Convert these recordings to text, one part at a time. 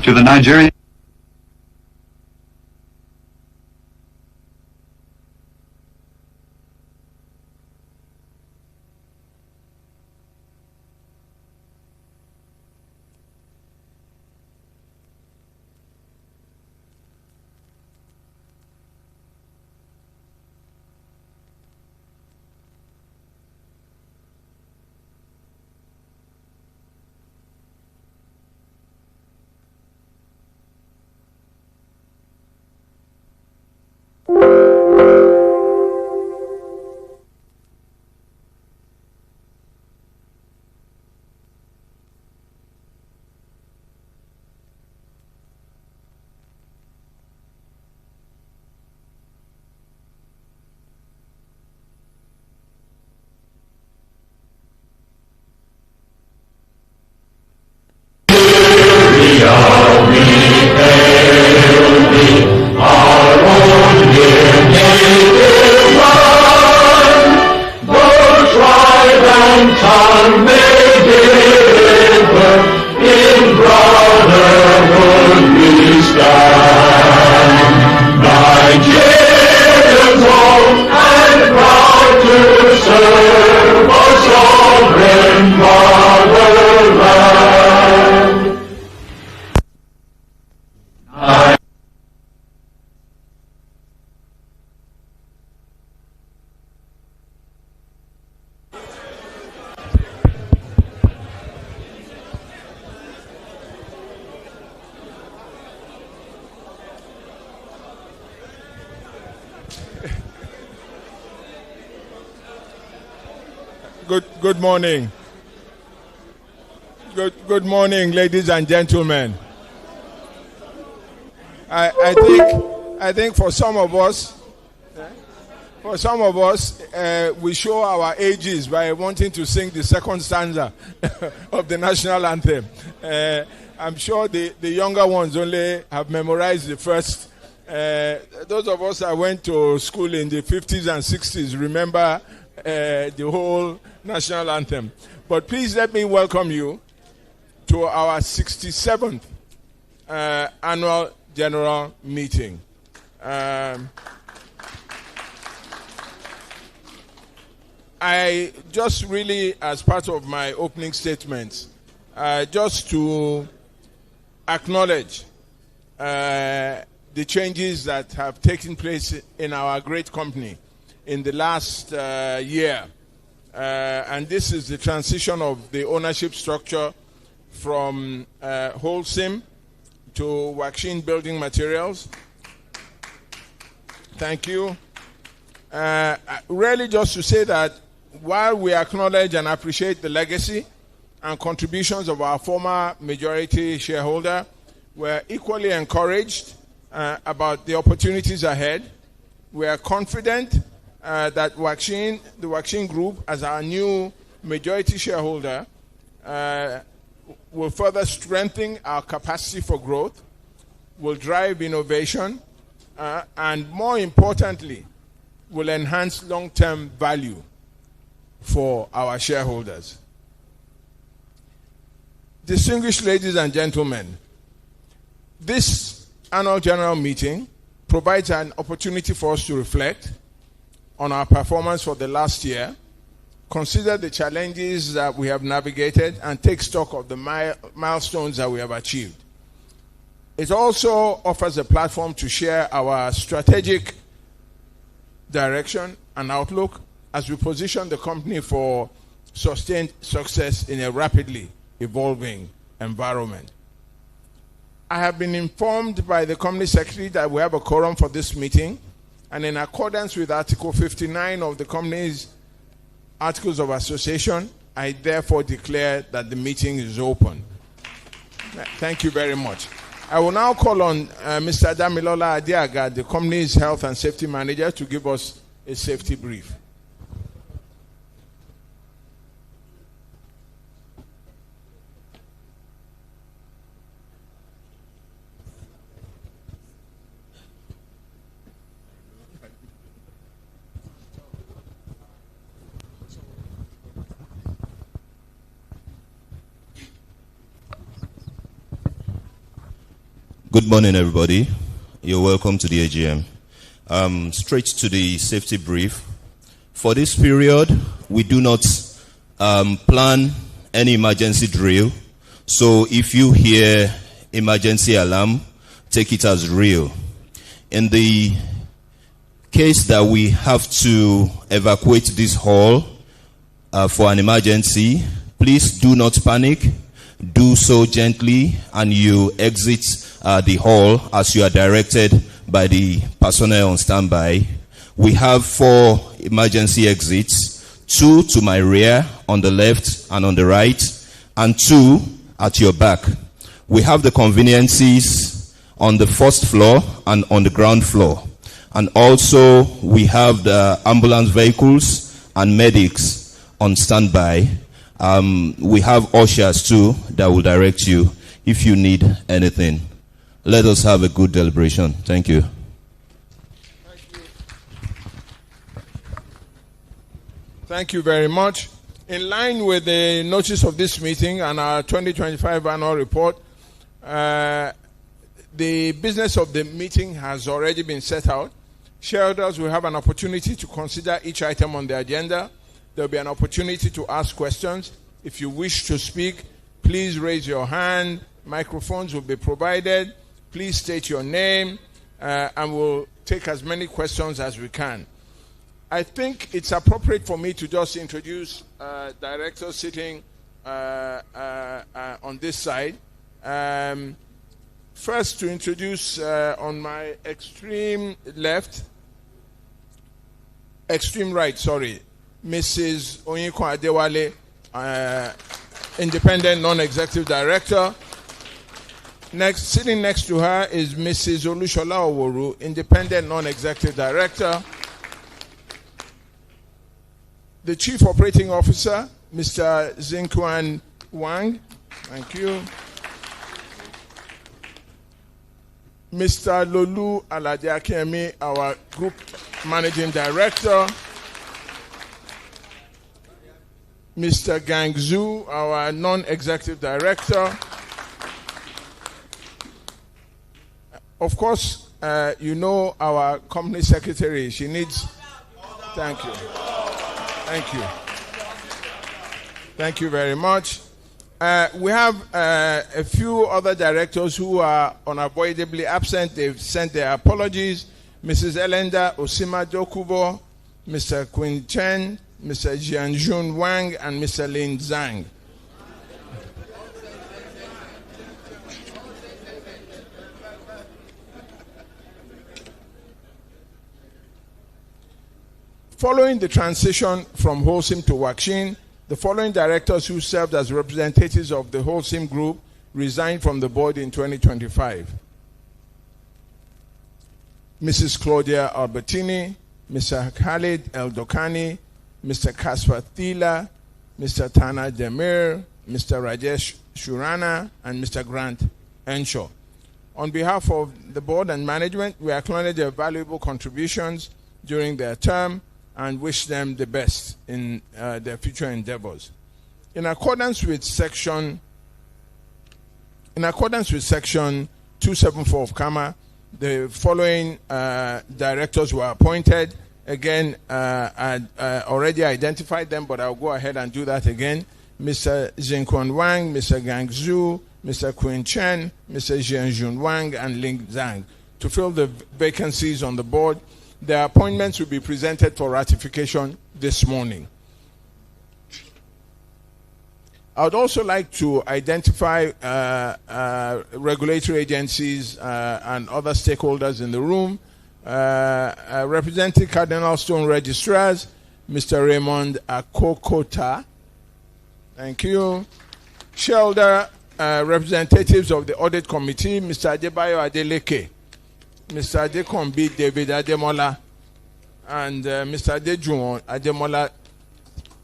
to the Nigerian Good morning. Good morning, ladies and gentlemen. I think for some of us, we show our ages by wanting to sing the second stanza of the national anthem. I'm sure the younger ones only have memorized the first. Those of us that went to school in the 50s and 60s remember the whole national anthem. But please let me welcome you to our 67th annual general meeting. I just really, as part of my opening statements, just to acknowledge the changes that have taken place in our great company in the last year. And this is the transition of the ownership structure from Holcim to Waxin Building Materials. Thank you. Really just to say that while we acknowledge and appreciate the legacy and contributions of our former majority shareholder, we're equally encouraged about the opportunities ahead. We are confident that the Waxin Group, as our new majority shareholder, will further strengthen our capacity for growth, will drive innovation, and more importantly, will enhance long-term value for our shareholders. Distinguished ladies and gentlemen, this annual general meeting provides an opportunity for us to reflect on our performance for the last year, consider the challenges that we have navigated, and take stock of the milestones that we have achieved. It also offers a platform to share our strategic direction and outlook as we position the company for sustained success in a rapidly evolving environment. I have been informed by the company secretary that we have a quorum for this meeting, and in accordance with Article 59 of the company's Articles of Association, I therefore declare that the meeting is open. Thank you very much. I will now call on Mr. Damilola Adiaga, the company's Health and Safety Manager, to give us a safety brief. Good morning, everybody. You're welcome to the AGM. Straight to the safety brief. For this period, we do not plan any emergency drill. So if you hear emergency alarm, take it as real. In the case that we have to evacuate this hall for an emergency, please do not panic. Do so gently, and you exit the hall as you are directed by the personnel on standby. We have 4 emergency exits, 2 to my rear, on the left and on the right, and 2 at your back. We have the conveniences on the first floor and on the ground floor. And also, we have the ambulance vehicles and medics on standby. We have ushers too that will direct you if you need anything. Let us have a good deliberation. Thank you. Thank you very much. In line with the notice of this meeting and our 2025 annual report, the business of the meeting has already been set out. Shareholders will have an opportunity to consider each item on the agenda. There will be an opportunity to ask questions. If you wish to speak, please raise your hand. Microphones will be provided. Please state your name, and we'll take as many questions as we can. I think it's appropriate for me to just introduce directors sitting on this side. First, to introduce on my extreme right, Mrs. Onyeko Adewale, Independent Non-Executive Director. Sitting next to her is Mrs. Olushola Oworu, Independent Non-Executive Director. The Chief Operating Officer, Mr. Zinkuan Wang. Thank you. Mr. Lolu Alade-Akemi, our Group Managing Director. Mr. Gangzu, our Non-Executive Director. Of course, you know our Company Secretary. She needs... Thank you. Thank you. Thank you very much. We have a few other directors who are unavoidably absent. They've sent their apologies. Mrs. Elenda Osima Dokubo, Mr. Quinn Chen, Mr. Jianjun Wang, and Mr. Lin Zhang. Following the transition from Holcim to Waxin, the following directors who served as representatives of the Holcim Group resigned from the board in 2025. Mrs. Claudia Albertini, Mr. Khalid El-Dokani, Mr. Kasper Thila, Mr. Tana Demir, Mr. Rajesh Shurana, and Mr. Grant Enshaw. On behalf of the board and management, we acknowledge their valuable contributions during their term and wish them the best in their future endeavors. In accordance with section 274 of CAMA, the following directors were appointed. Again, I already identified them, but I'll go ahead and do that again. Mr. Zinkuan Wang, Mr. Gang Zhu, Mr. Quinn Chen, Mr. Jianjun Wang, and Ling Zhang to fill the vacancies on the board. Their appointments will be presented for ratification this morning. I would also like to identify regulatory agencies and other stakeholders in the room. Representing Cardinal Stone Registrars, Mr. Raymond Akokota. Thank you. Shareholder representatives of the Audit Committee, Mr. Adebayo Adeleke, Mr. Adekombi David Ademola, and Mr. Adejuwon Ademola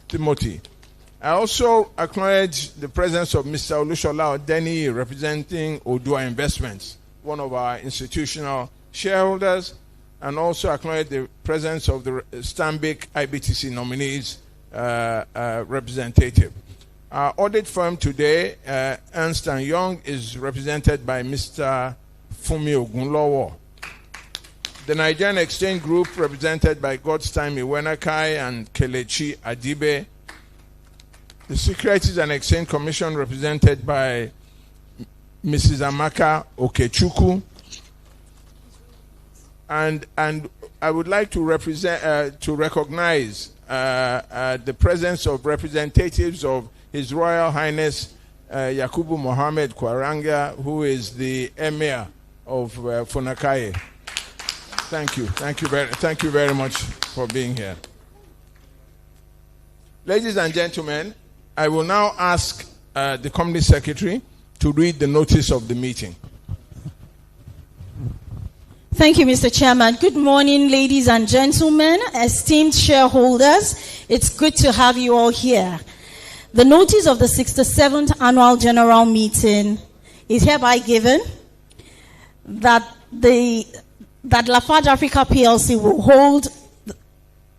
Timothy. I also acknowledge the presence of Mr. Olushola Odeni, representing Odua Investments, one of our institutional shareholders, and also acknowledge the presence of the Stanbic IBTC nominees representative. Our audit firm today, Ernst & Young, is represented by Mr. Fumi Ogunlowo. The Nigerian Exchange Group, represented by Godstime Iwenakai and Kelechi Adibe. The Securities and Exchange Commission, represented by Mrs. Amaka Okechukwu. And I would like to recognize the presence of representatives of His Royal Highness Yakubu Mohammed Kwaranga, who is the Emir of Funakaye. Thank you very much for being here. Ladies and gentlemen, I will now ask the Company Secretary to read the notice of the meeting. Thank you, Mr. Chairman. Good morning, ladies and gentlemen, esteemed shareholders. It's good to have you all here. The notice of the 67th Annual General Meeting is hereby given that Lafarge Africa PLC will hold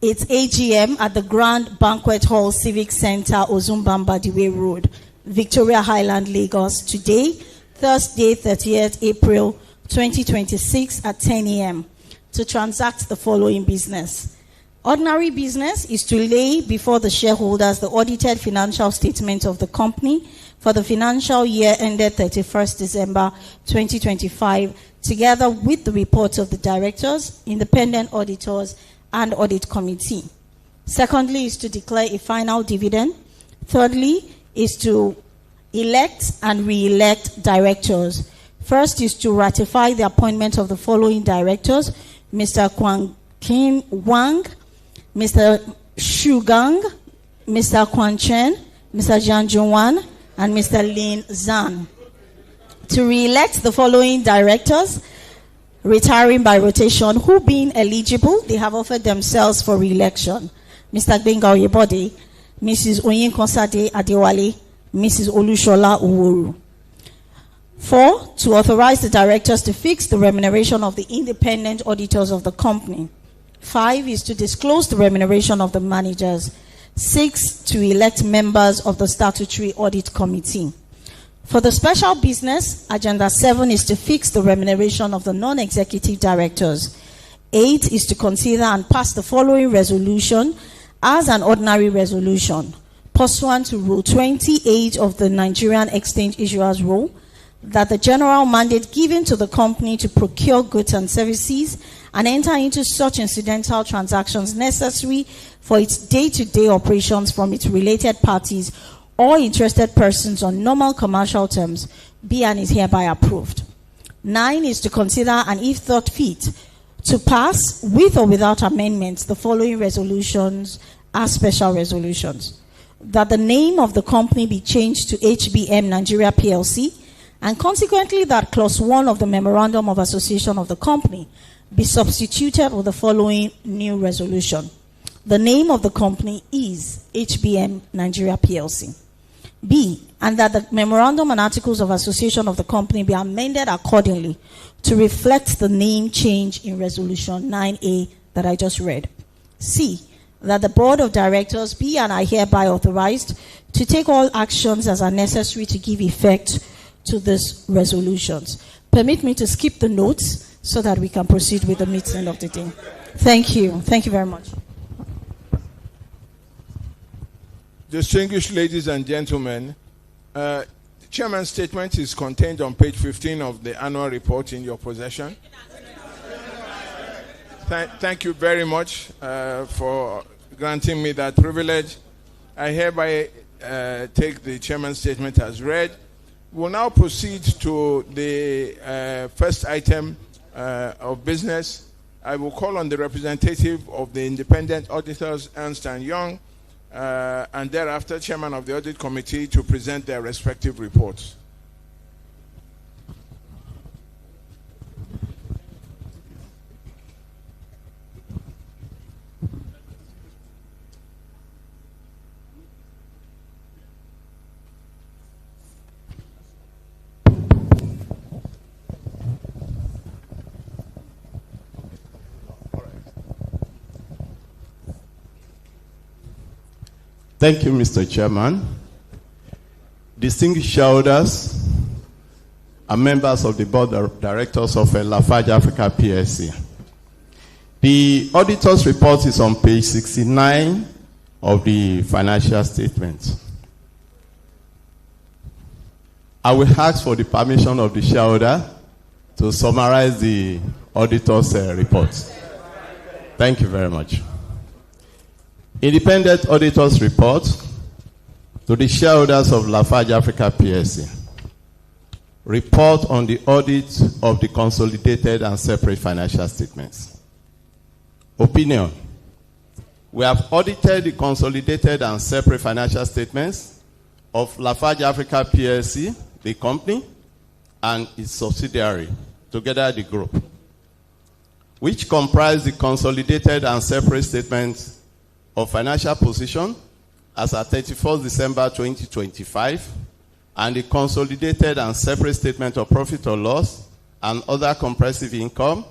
its AGM at the Grand Banquet Hall Civic Center, Ozumbamba Diwe Road, Victoria Highland, Lagos, today, Thursday, 30th April 2026 at 10 a.m. to transact the following business. Ordinary business is to lay before the shareholders the audited financial statement of the company for the financial year ended 31st December 2025, together with the reports of the directors, independent auditors, and audit committee. Secondly is to declare a final dividend. Thirdly is to elect and re-elect directors. First is to ratify the appointment of the following directors: Mr. Kwang Kin Wang, Mr. Shu Gang, Mr. Kwan Chen, Mr. Jian Junwan, and Mr. Lin Zhan. To re-elect the following directors, retiring by rotation, who being eligible, they have offered themselves for re-election: Mr. Gbenga Oyebode, Mrs. Oyinkonsade Adewale, Mrs. Olushola Uworu. 4, to authorize the directors to fix the remuneration of the independent auditors of the company. 5 is to disclose the remuneration of the managers. 6, to elect members of the statutory audit committee. For the special business, agenda 7 is to fix the remuneration of the non-executive directors. 8 is to consider and pass the following resolution as an ordinary resolution, pursuant to Rule 28 of the Nigerian Exchange Issuers Rule, that the general mandate given to the company to procure goods and services and enter into such incidental transactions necessary for its day-to-day operations from its related parties or interested persons on normal commercial terms be and is hereby approved. 9 is to consider and, if thought fit, to pass with or without amendments the following resolutions as special resolutions: that the name of the company be changed to HBM Nigeria PLC, and consequently that clause 1 of the Memorandum of Association of the company be substituted with the following new resolution: the name of the company is HBM Nigeria PLC. B, and that the Memorandum and Articles of Association of the company be amended accordingly to reflect the name change in Resolution 9A that I just read. C, that the Board of Directors be and are hereby authorized to take all actions as are necessary to give effect to these resolutions. Permit me to skip the notes so that we can proceed with the meeting of the day. Thank you. Thank you very much. Distinguished ladies and gentlemen, the chairman's statement is contained on page 15 of the annual report in your possession. Thank you very much for granting me that privilege. I hereby take the chairman's statement as read. We'll now proceed to the first item of business. I will call on the representative of the independent auditors, Ernst & Young, and thereafter chairman of the audit committee to present their respective reports. Thank you, Mr. Chairman. Distinguished shareholders, and members of the board of directors of Lafarge Africa PLC. The auditor's report is on page 69 of the financial statement. I will ask for the permission of the shareholder to summarize the auditor's report. Thank you very much. Independent auditor's report to the shareholders of Lafarge Africa PLC. Report on the audit of the consolidated and separate financial statements. Opinion. We have audited the consolidated and separate financial statements of Lafarge Africa PLC, the company, and its subsidiary, together the group, which comprise the consolidated and separate statements of financial position as at 31st December 2025, and the consolidated and separate statement of profit or loss and other comprehensive income,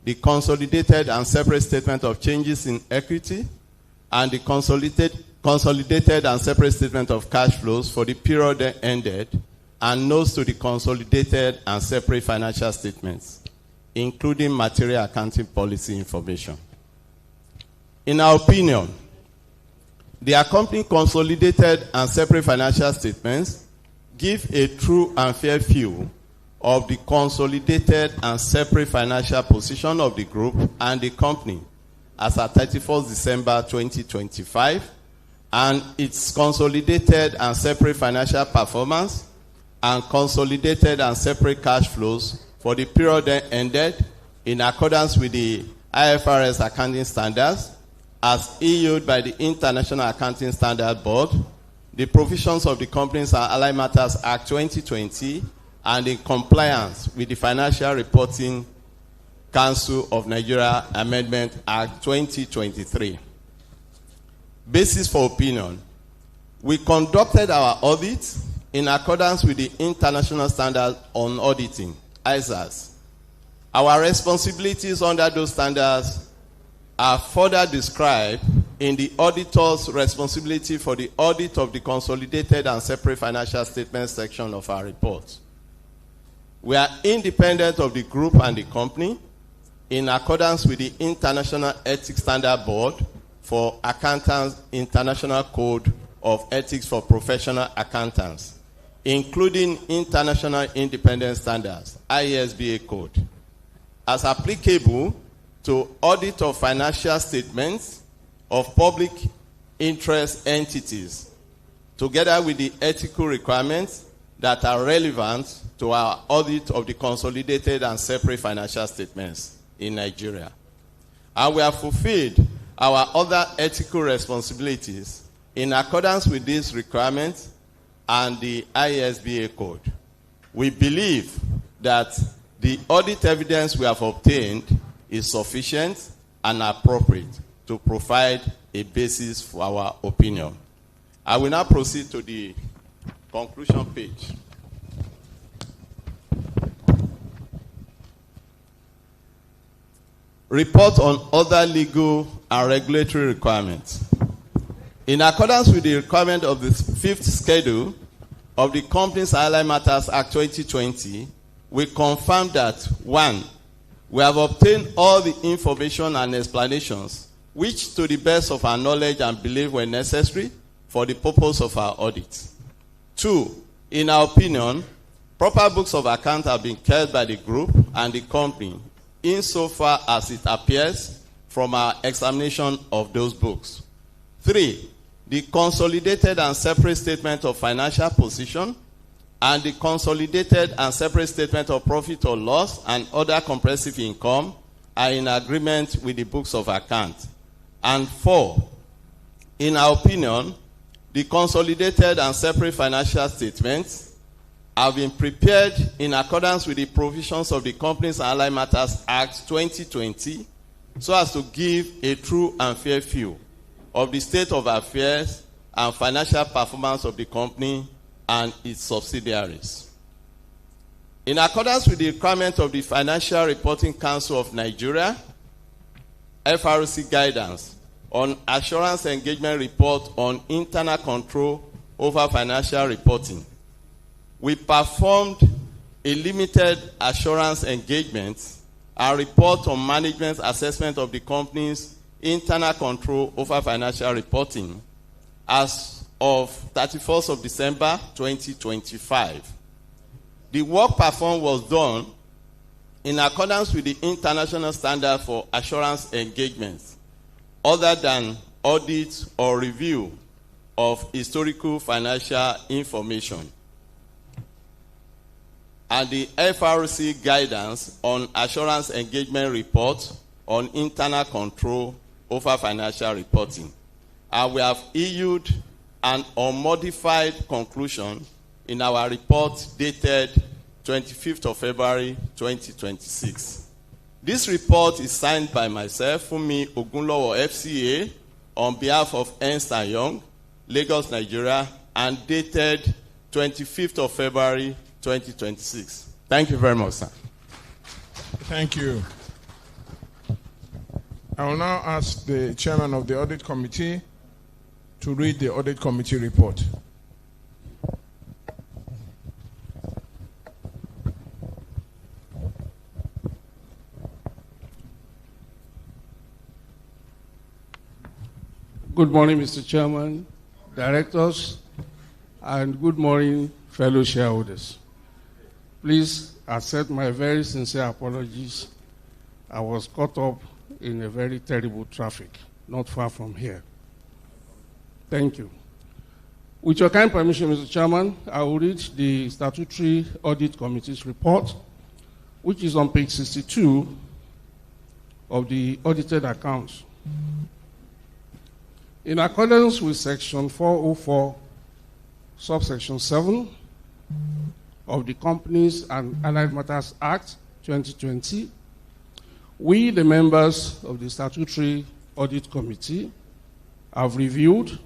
the consolidated and separate statement of changes in equity, and the consolidated and separate statement of cash flows for the period ended, and notes to the consolidated and separate financial statements, including material accounting policy information. In our opinion, the accompanying consolidated and separate financial statements give a true and fair view of the consolidated and separate financial position of the group and the company as at 31st December 2025, and its consolidated and separate financial performance and consolidated and separate cash flows for the period ended in accordance with the IFRS accounting standards as issued by the International Accounting Standard Board, the provisions of the Companies and Allied Matters Act 2020, and in compliance with the Financial Reporting Council of Nigeria Amendment Act 2023. Basis for opinion. We conducted our audit in accordance with the International Standard on Auditing, ISAS. Our responsibilities under those standards are further described in the auditor's responsibility for the audit of the consolidated and separate financial statements section of our report. We are independent of the group and the company in accordance with the International Ethics Standard Board for Accountants International Code of Ethics for Professional Accountants, including International Independent Standards, ISBA Code, as applicable to audit of financial statements of public interest entities, together with the ethical requirements that are relevant to our audit of the consolidated and separate financial statements in Nigeria. And we have fulfilled our other ethical responsibilities in accordance with these requirements and the ISBA Code. We believe that the audit evidence we have obtained is sufficient and appropriate to provide a basis for our opinion. I will now proceed to the conclusion page. Report on other legal and regulatory requirements. In accordance with the requirement of the fifth schedule of the Companies and Allied Matters Act 2020, we confirm that 1. We have obtained all the information and explanations which, to the best of our knowledge and belief, were necessary for the purpose of our audit. 2. In our opinion, proper books of account have been kept by the group and the company insofar as it appears from our examination of those books. 3. The consolidated and separate statement of financial position and the consolidated and separate statement of profit or loss and other comprehensive income are in agreement with the books of account. And 4, in our opinion, the consolidated and separate financial statements have been prepared in accordance with the provisions of the Companies and Allied Matters Act 2020 so as to give a true and fair view of the state of affairs and financial performance of the company and its subsidiaries. In accordance with the requirement of the Financial Reporting Council of Nigeria, FRC guidance on assurance engagement report on internal control over financial reporting, we performed a limited assurance engagement, and report on management's assessment of the company's internal control over financial reporting as of 31st of December 2025. The work performed was done in accordance with the international standard for assurance engagements, other than audit or review of historical financial information, and the FRC guidance on assurance engagement report on internal control over financial reporting. And we have issued an unmodified conclusion in our report dated 25th of February 2026. This report is signed by myself, Funmi Ogunlowo, FCA, on behalf of Ernst & Young, Lagos, Nigeria, and dated 25th of February 2026. Thank you very much, sir. Thank you. I will now ask the chairman of the audit committee to read the audit committee report. Good morning, Mr. Chairman, directors, and good morning, fellow shareholders. Please accept my very sincere apologies. I was caught up in a very terrible traffic, not far from here. Thank you. With your kind permission, Mr. Chairman, I will read the Statutory Audit Committee's report, which is on page 62 of the audited accounts. In accordance with Section 404, subsection 7 of the Companies and Allied Matters Act 2020, we, the members of the Statutory Audit Committee, have reviewed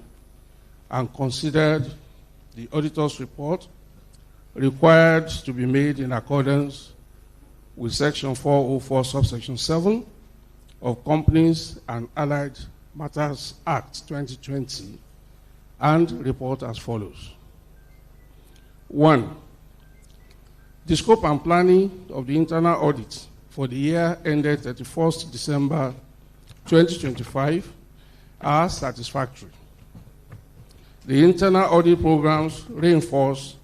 and considered the auditor's report required to be made in accordance with Section 404, subsection 7 of Companies and Allied Matters Act 2020, and report as follows. 1. The scope and planning of the internal audit for the year ended 31st December 2025 are satisfactory. The internal audit programs reinforce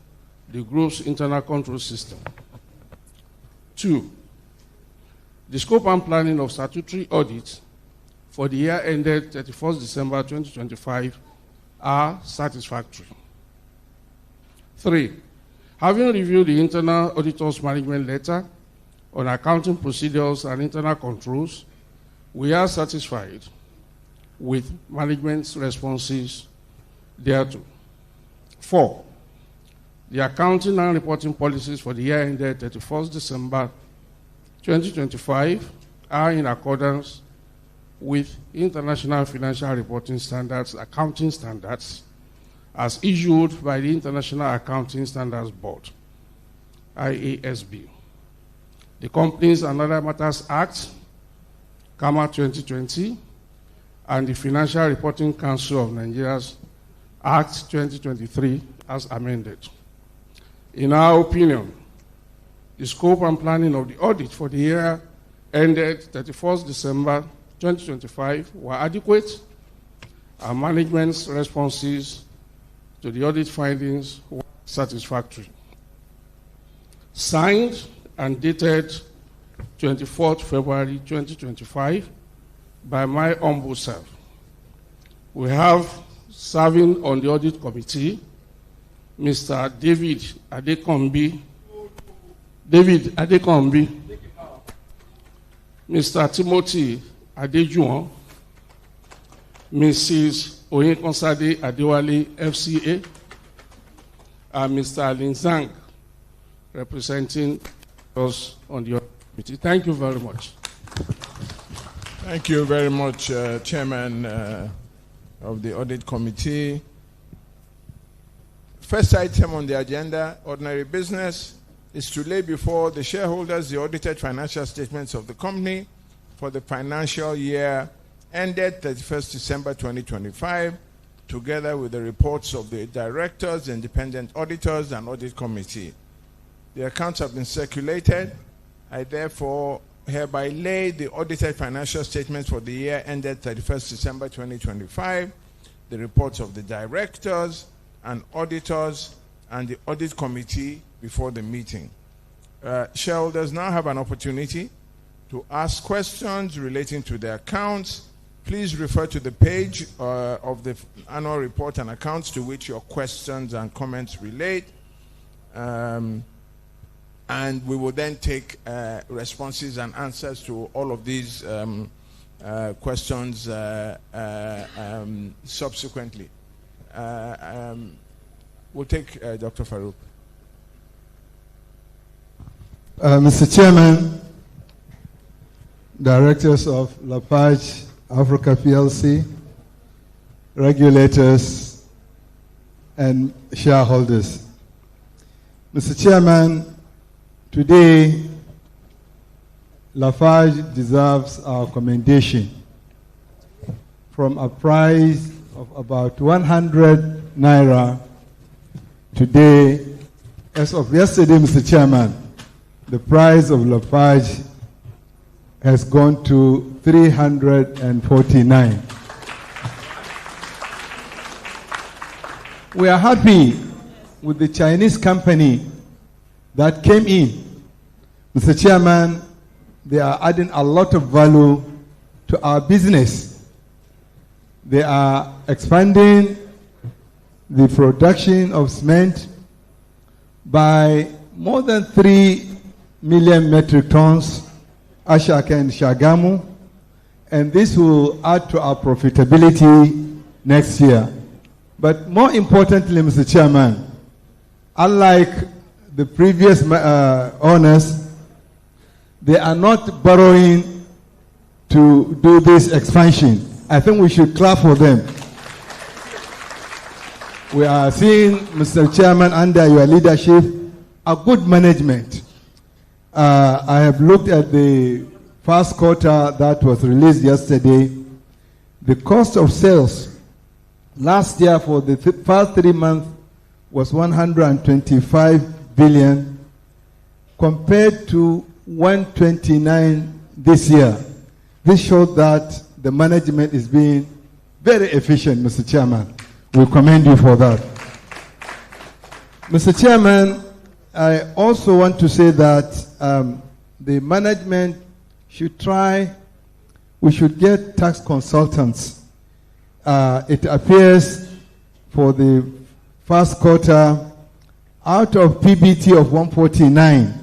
the group's internal control system. 2. The scope and planning of statutory audit for the year ended 31st December 2025 are satisfactory. 3. Having reviewed the internal auditor's management letter on accounting procedures and internal controls, we are satisfied with management's responses thereto. 4. The accounting and reporting policies for the year ended 31st December 2025 are in accordance with International Financial Reporting Standards, accounting standards, as issued by the International Accounting Standards Board, IASB. The Companies and Other Matters Act, CAMA 2020, and the Financial Reporting Council of Nigeria's Act 2023 as amended. In our opinion, the scope and planning of the audit for the year ended 31st December 2025 were adequate, and management's responses to the audit findings were satisfactory. Signed and dated 24th February 2025 by my humble self. We have serving on the audit committee Mr. David Adekombi, Mr. Timothy Adejuwon, Mrs. Oyenkonsade Adewale, FCA, and Mr. Linzang, representing us on the audit committee. Thank you very much. Thank you very much, Chairman of the Audit Committee. First item on the agenda, ordinary business, is to lay before the shareholders the audited financial statements of the company for the financial year ended 31st December 2025, together with the reports of the directors, independent auditors, and audit committee. The accounts have been circulated. I therefore hereby lay the audited financial statements for the year ended 31st December 2025, the reports of the directors and auditors and the audit committee before the meeting. Shareholders now have an opportunity to ask questions relating to the accounts. Please refer to the page of the annual report and accounts to which your questions and comments relate. And we will then take responses and answers to all of these questions subsequently. We'll take Dr. Farouk. Mr. Chairman, directors of Lafarge Africa PLC, regulators, and shareholders. Mr. Chairman, today, Lafarge deserves our commendation. From a price of about 100 naira, today, as of yesterday, Mr. Chairman, the price of Lafarge has gone to 349. We are happy with the Chinese company that came in. Mr. Chairman, they are adding a lot of value to our business. They are expanding the production of cement by more than 3 million metric tons, Ashaka and Shagamu, and this will add to our profitability next year. But more importantly, Mr. Chairman, unlike the previous owners, they are not borrowing to do this expansion. I think we should clap for them. We are seeing, Mr. Chairman, under your leadership, a good management. I have looked at the first quarter that was released yesterday. The cost of sales last year for the first 3 months was 125 billion compared to 129 this year. This shows that the management is being very efficient, Mr. Chairman. We commend you for that. Mr. Chairman, I also want to say that the management should we should get tax consultants. It appears for the first quarter, out of PBT of 149,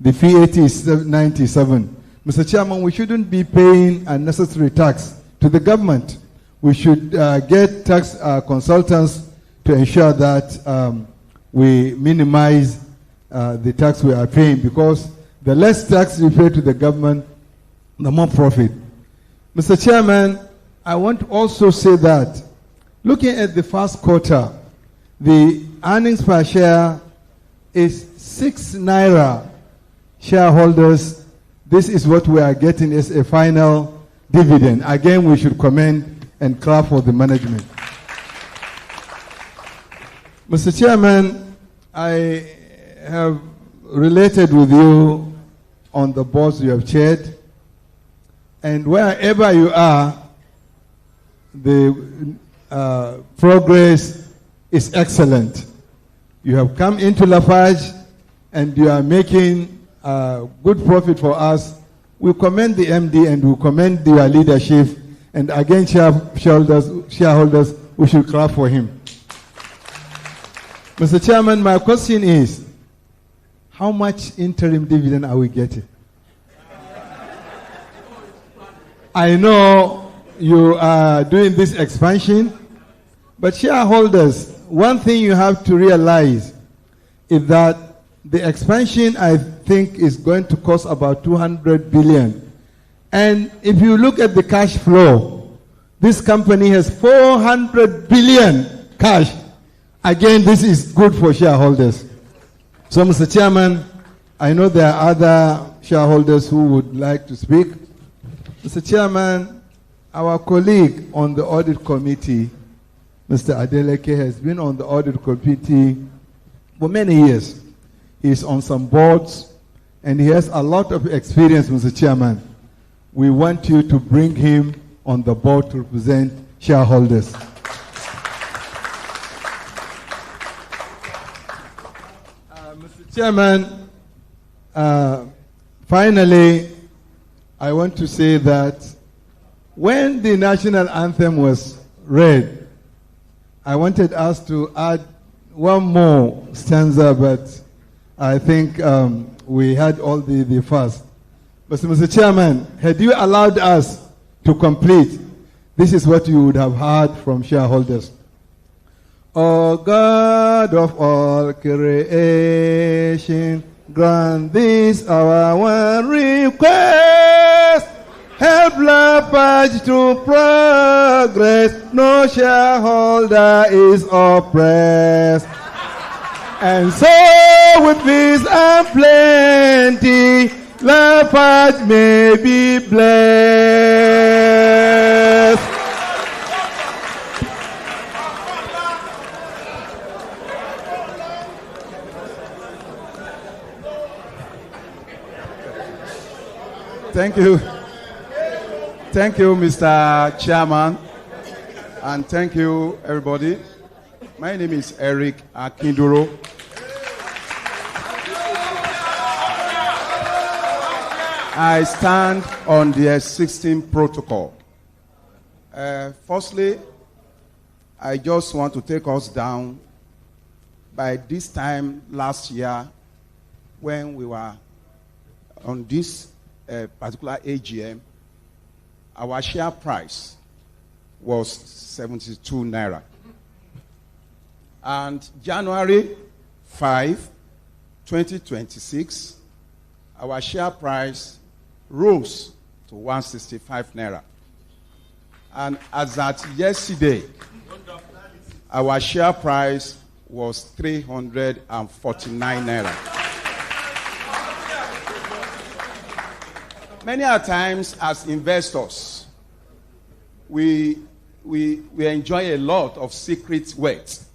the VAT is 97. Mr. Chairman, we shouldn't be paying unnecessary tax to the government. We should get tax consultants to ensure that we minimize the tax we are paying, because the less tax we pay to the government, the more profit. Mr. Chairman, I want to also say that looking at the first quarter, the earnings per share is 6 naira. Shareholders, this is what we are getting as a final dividend. Again, we should commend and clap for the management. Mr. Chairman, I have related with you on the boards you have chaired, and wherever you are, the progress is excellent. You have come into Lafarge and you are making good profit for us. We commend the MD and we commend your leadership, and again, shareholders, we should clap for him. Mr. Chairman, my question is, how much interim dividend are we getting? I know you are doing this expansion, but shareholders, one thing you have to realize is that the expansion, I think, is going to cost about 200 billion. And if you look at the cash flow, this company has 400 billion cash. Again, this is good for shareholders. So, Mr. Chairman, I know there are other shareholders who would like to speak. Mr. Chairman, our colleague on the audit committee, Mr. Adeleke, has been on the audit committee for many years. He's on some boards, and he has a lot of experience, Mr. Chairman. We want you to bring him on the board to represent shareholders. Mr. Chairman, finally, I want to say that when the national anthem was read, I wanted us to add one more stanza, but I think we had all the first. But Mr. Chairman, had you allowed us to complete, this is what you would have heard from shareholders. O God of all creation, grant this our one request. Help Lafarge to progress. No shareholder is oppressed. And so with peace and plenty, Lafarge may be blessed. Thank you. Thank you, Mr. Chairman, and thank you, everybody. My name is Eric Akinduro. I stand on the S16 protocol. Firstly, I just want to take us down. By this time last year, when we were on this particular AGM, our share price was 72 naira. And January 5, 2026, our share price rose to 165 naira. And as at yesterday, our share price was 349 naira. Many a times as investors, we enjoy a lot of secret wealth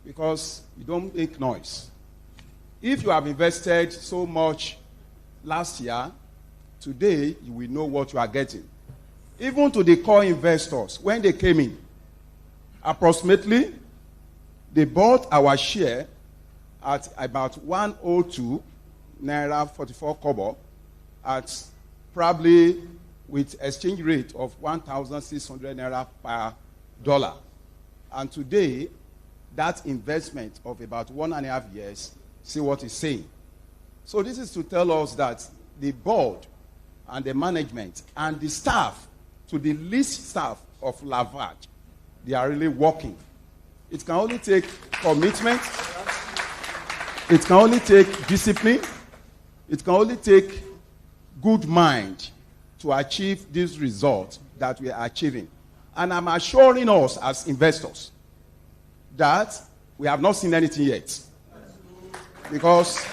because you don't make noise. If you have invested so much last year, today you will know what you are getting. Even to the core investors, when they came in, approximately, they bought our share at about 102 naira 44 kobo at probably with exchange rate of 1,600 naira per dollar. And today, that investment of about 1.5 years, see what it's saying. So this is to tell us that the board and the management and the staff, to the least staff of Lafarge, they are really working. It can only take commitment. It can only take discipline. It can only take good mind to achieve this result that we are achieving. And I'm assuring us as investors that we have not seen anything yet. Because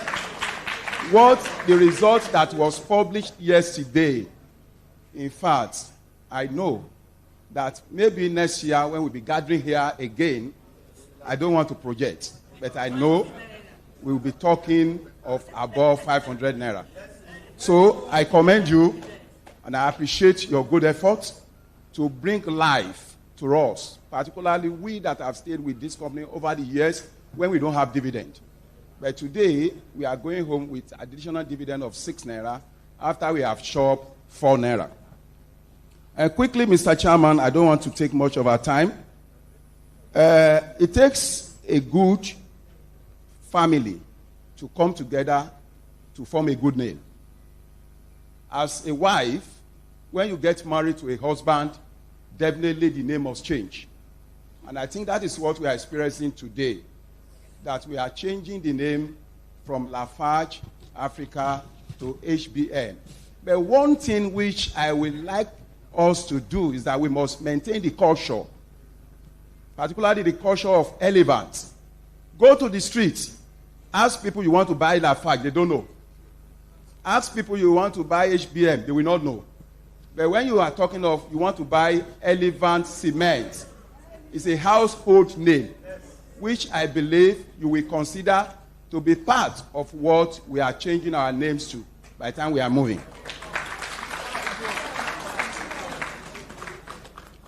what the result that was published yesterday, in fact, I know that maybe next year when we'll be gathering here again, I don't want to project, but I know we'll be talking of above 500 naira. So I commend you, and I appreciate your good efforts to bring life to us, particularly we that have stayed with this company over the years when we don't have dividend. But today, we are going home with additional dividend of 6 naira after we have shopped 4 naira. Quickly, Mr. Chairman, I don't want to take much of our time. It takes a good family to come together to form a good name. As a wife, when you get married to a husband, definitely the name must change. And I think that is what we are experiencing today, that we are changing the name from Lafarge Africa to HBM. But one thing which I would like us to do is that we must maintain the culture, particularly the culture of relevance. Go to the streets, ask people you want to buy Lafarge, they don't know. Ask people you want to buy HBM, they will not know. But when you are talking of you want to buy Relevant Cement, it's a household name, which I believe you will consider to be part of what we are changing our names to by the time we are moving.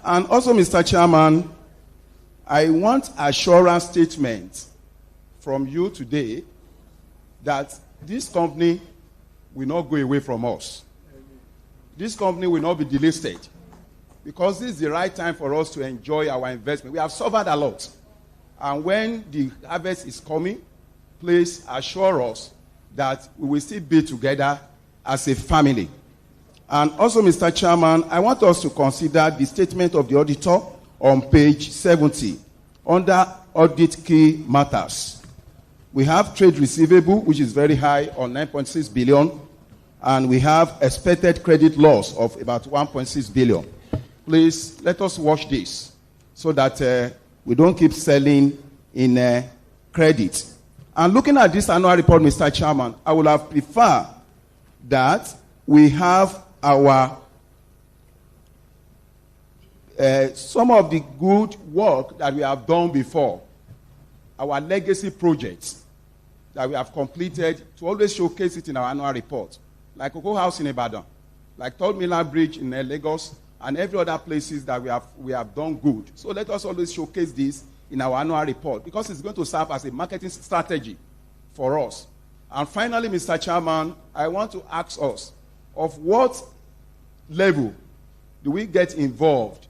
And also, Mr. Chairman, I want assurance statement from you today that this company will not go away from us. This company will not be delisted, because this is the right time for us to enjoy our investment. We have suffered a lot. And when the harvest is coming, please assure us that we will still be together as a family. And also, Mr. Chairman, I want us to consider the statement of the auditor on page 70 under audit key matters. We have trade receivable, which is very high, on 9.6 billion, and we have expected credit loss of about 1.6 billion. Please let us watch this so that we don't keep selling in credit. And looking at this annual report, Mr. Chairman, I would have preferred that we have our some of the good work that we have done before, our legacy projects that we have completed, to always showcase it in our annual report. Like Cocoa House in Ibadan, like Third Mainland Bridge in Lagos, and every other places that we have done good. So let us always showcase this in our annual report, because it's going to serve as a marketing strategy for us. And finally, Mr. Chairman, I want to ask us, of what level do we get involved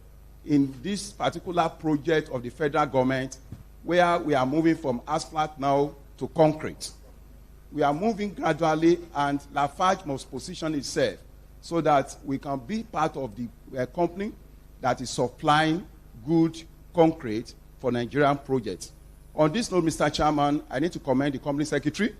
in this particular project of the federal government, where we are moving from asphalt now to concrete? We are moving gradually, and Lafarge must position itself so that we can be part of the company that is supplying good concrete for Nigerian projects. On this note, Mr. Chairman, I need to commend the company secretary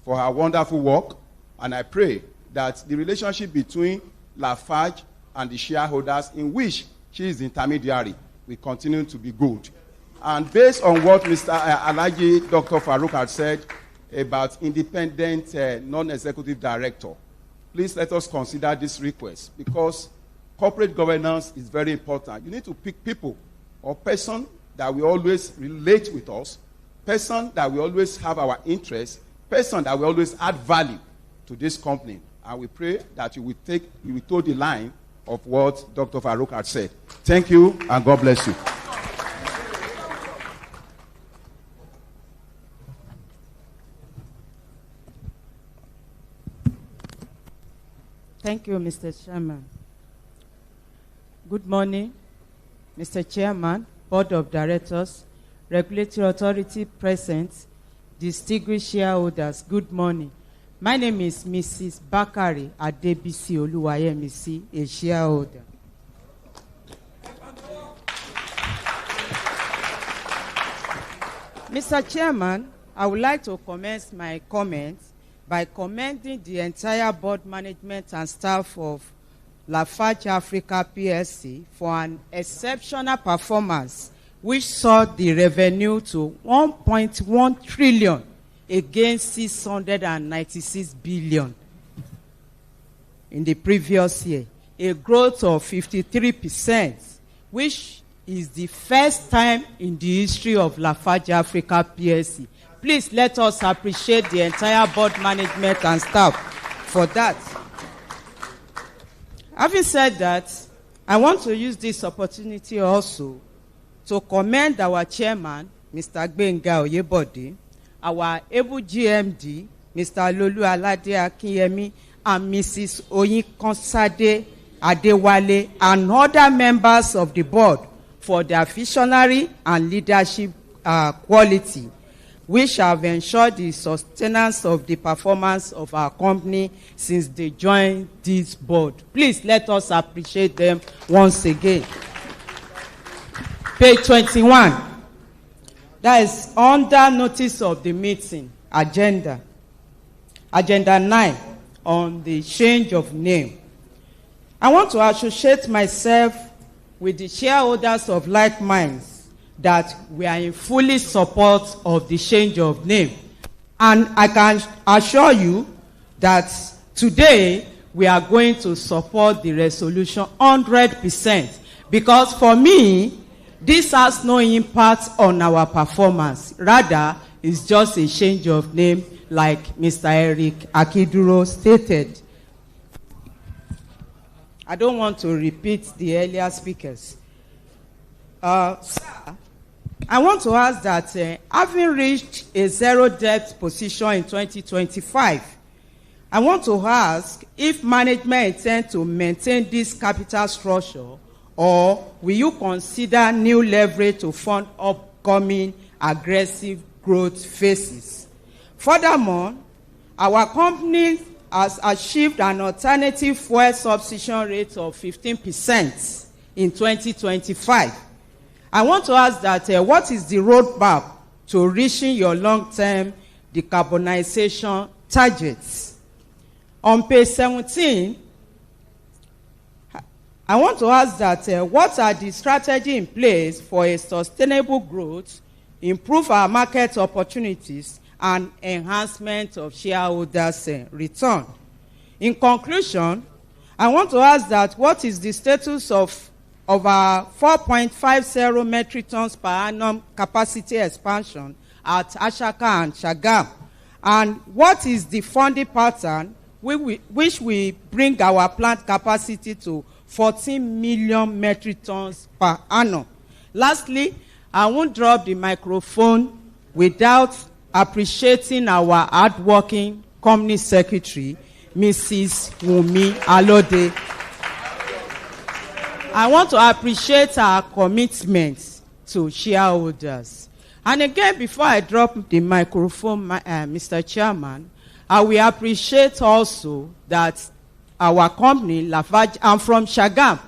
for her wonderful work, and I pray that the relationship between Lafarge and the shareholders, in which she is the intermediary, will continue to be good. And based on what Mr. Alhaji Dr. Farouk had said about independent non-executive director, please let us consider this request, because corporate governance is very important. You need to pick people or person that will always relate with us, person that will always have our interests, person that will always add value to this company. And we pray that you will toe the line of what Dr. Farouk had said. Thank you, and God bless you. Thank you, Mr. Chairman. Good morning, Mr. Chairman, Board of Directors, Regulatory Authority present, distinguished shareholders, good morning. My name is Mrs. Bakari Adebisi Oluwayemisi, a shareholder. Mr. Chairman, I would like to commence my comments by commending the entire board management and staff of Lafarge Africa PLC for an exceptional performance, which saw the revenue to 1.1 trillion against 696 billion in the previous year, a growth of 53%, which is the first time in the history of Lafarge Africa PLC. Please let us appreciate the entire board management and staff for that. Having said that, I want to use this opportunity also to commend our chairman, Mr. Gbenga Oyebode, our able GMD, Mr. Lolu Alade Akinyemi, and Mrs. Oyinkonsade Adewale, and other members of the board for their visionary and leadership quality, which have ensured the sustenance of the performance of our company since they joined this board. Please let us appreciate them once again. Page 21. That is under notice of the meeting, agenda. Agenda 9 on the change of name. I want to associate myself with the shareholders of like minds that we are in fully support of the change of name. And I can assure you that today we are going to support the resolution 100%, because for me, this has no impact on our performance. Rather, it's just a change of name, like Mr. Eric Akiduro stated. I don't want to repeat the earlier speakers. Sir, I want to ask that having reached a zero debt position in 2025, I want to ask if management intends to maintain this capital structure, or will you consider new leverage to fund upcoming aggressive growth phases? Furthermore, our company has achieved an alternative fuel substitution rate of 15% in 2025. I want to ask that what is the roadmap to reaching your long-term decarbonization targets? On page 17, I want to ask that what are the strategies in place for a sustainable growth, improve our market opportunities, and enhancement of shareholders' return? In conclusion, I want to ask that what is the status of our 4.50 metric tons per annum capacity expansion at Ashaka and Shagam? And what is the funding pattern which will bring our plant capacity to 14 million metric tons per annum? Lastly, I won't drop the microphone without appreciating our hardworking company secretary, Mrs. Wumi Alode. I want to appreciate our commitment to shareholders. And again, before I drop the microphone, Mr. Chairman, I will appreciate also that our company, Lafarge, I'm from Shagam.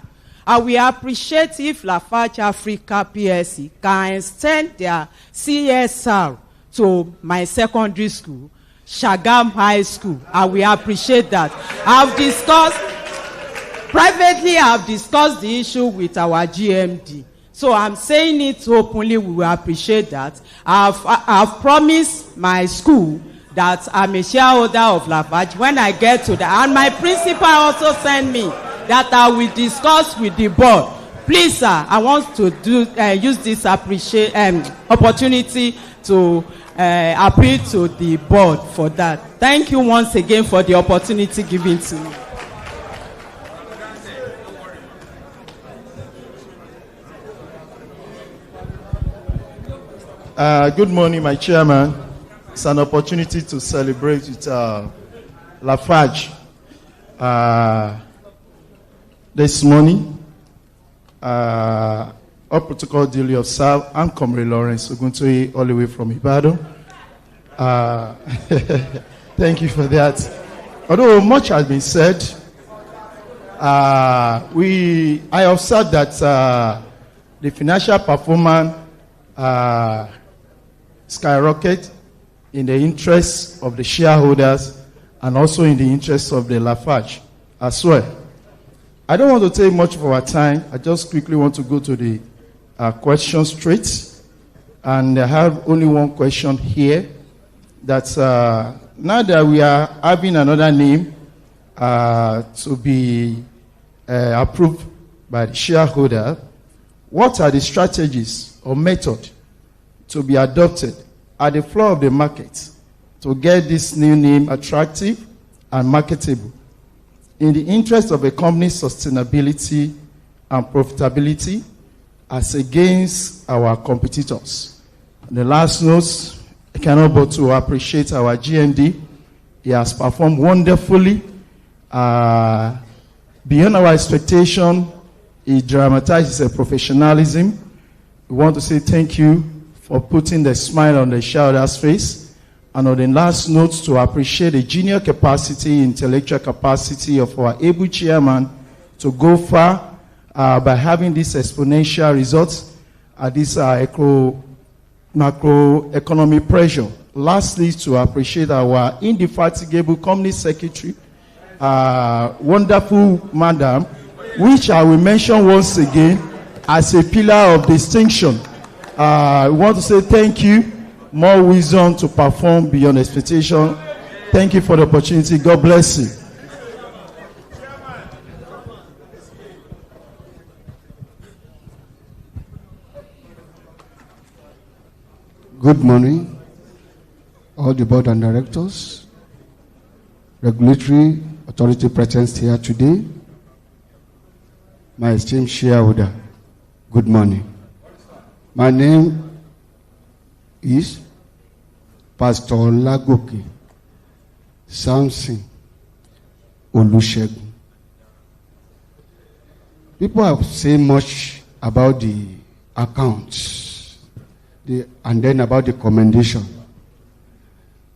I will appreciate if Lafarge Africa PLC can extend their CSR to my secondary school, Shagam High School. I will appreciate that. I've discussed the issue with our GMD. So I'm saying it openly, we will appreciate that. I've promised my school that I'm a shareholder of Lafarge when I get to that. And my principal also sent me that I will discuss with the board. Please, sir, I want to use this opportunity to appeal to the board for that. Thank you once again for the opportunity given to me. Good morning, my chairman. It's an opportunity to celebrate with Lafarge this morning. All protocol duly observed. I'm Comrade Lawrence Oguntoye, all the way from Ibadan. Thank you for that. Although much has been said, I observed that the financial performance skyrocket in the interest of the shareholders and also in the interest of the Lafarge as well. I don't want to take much of our time. I just quickly want to go to the question straight. And I have only one question here. That now that we are having another name to be approved by the shareholder, what are the strategies or method to be adopted at the floor of the market to get this new name attractive and marketable in the interest of a company's sustainability and profitability as against our competitors? On the last note, I cannot but to appreciate our GMD. He has performed wonderfully. Beyond our expectation, he dramatizes a professionalism. We want to say thank you for putting the smile on the shareholder's face. And on the last note, to appreciate the junior capacity, intellectual capacity of our able chairman to go far by having these exponential results at this macroeconomic pressure. Lastly, to appreciate our indefatigable company secretary, wonderful madam, which I will mention once again as a pillar of distinction. We want to say thank you. More wisdom to perform beyond expectation. Thank you for the opportunity. God bless you. Good morning. all the board and directors, regulatory authority present here today, my esteemed shareholder, good morning. My name is Pastor Lagoke Samson Olusegun. People have said much about the accounts and then about the commendation.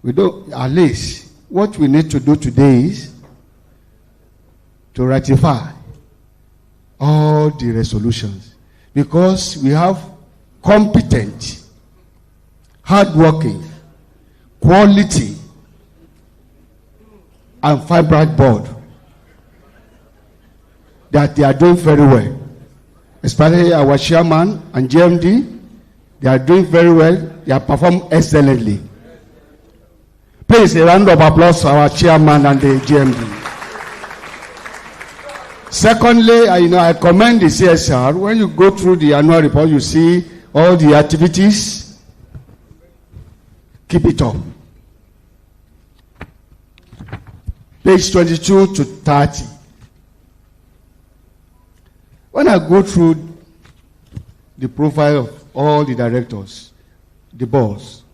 We don't, at least, what we need to do today is to ratify all the resolutions, because we have competent, hardworking, quality, and vibrant board that they are doing very well. Especially our chairman and GMD, they are doing very well. They are performing excellently. Please, a round of applause for our chairman and the GMD. Secondly, I commend the CSR. When you go through the annual report, you see all the activities. Keep it up. Page 22 to 30. When I go through the profile of all the directors, the boards,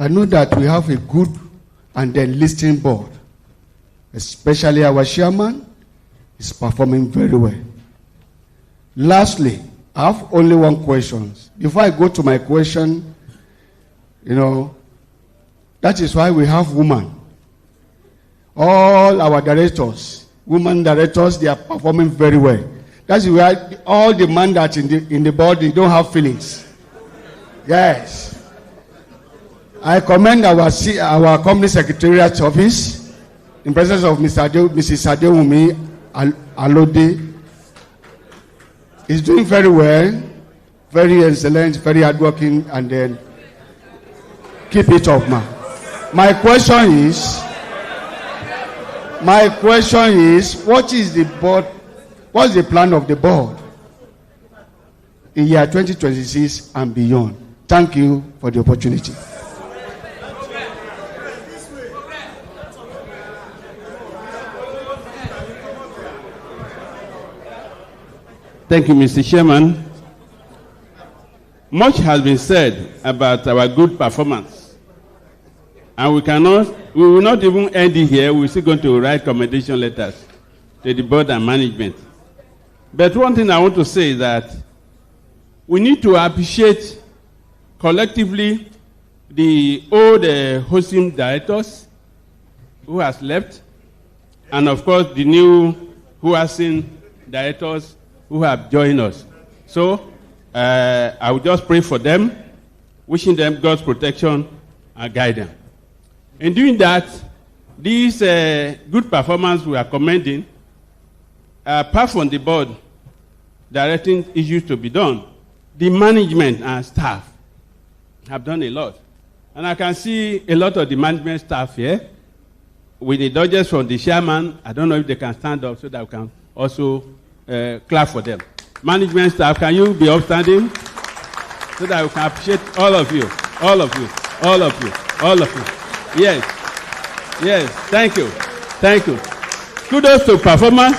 I know that we have a good and then listening board. Especially our chairman is performing very well. Lastly, I have only one question. Before I go to my question, that is why we have women. All our directors, women directors, they are performing very well. That's why all the men that in the board, they don't have feelings. Yes. I commend our company secretariat office in presence of Mrs. Adewumi Alode. He's doing very well, very excellent, very hardworking, and then keep it up, man. My question is, what is the board? What's the plan of the board in year 2026 and beyond? Thank you for the opportunity. Thank you, Mr. Chairman. Much has been said about our good performance. And we will not even end it here. We're still going to write commendation letters to the board and management. But one thing I want to say is that we need to appreciate collectively the old hosting directors who has left, and of course the new hosting directors who have joined us. So I will just pray for them, wishing them God's protection and guidance. In doing that, this good performance we are commending, apart from the board directing issues to be done, the management and staff have done a lot. And I can see a lot of the management staff here with the dodgers from the chairman. I don't know if they can stand up so that we can also clap for them. Management staff, can you be upstanding so that we can appreciate all of you, all of you, all of you, all of you. Yes, yes, thank you, thank you. Kudos to performance.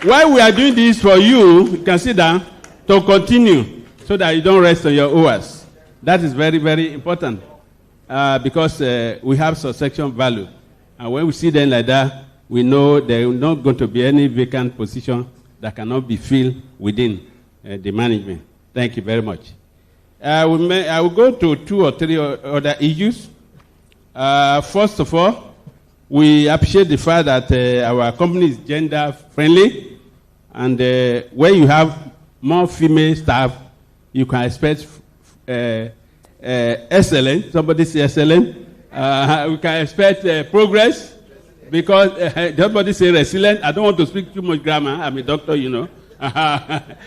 While we are doing this for you, you can sit down to continue so that you don't rest on your oars. That is very, very important because we have succession value. And when we see them like that, we know there is not going to be any vacant position that cannot be filled within the management. Thank you very much. I will go to 2 or 3 other issues. First of all, we appreciate the fact that our company is gender friendly, and when you have more female staff, you can expect excellent. Somebody say excellent. We can expect progress because somebody say resilient. I don't want to speak too much grammar. I'm a doctor, you know.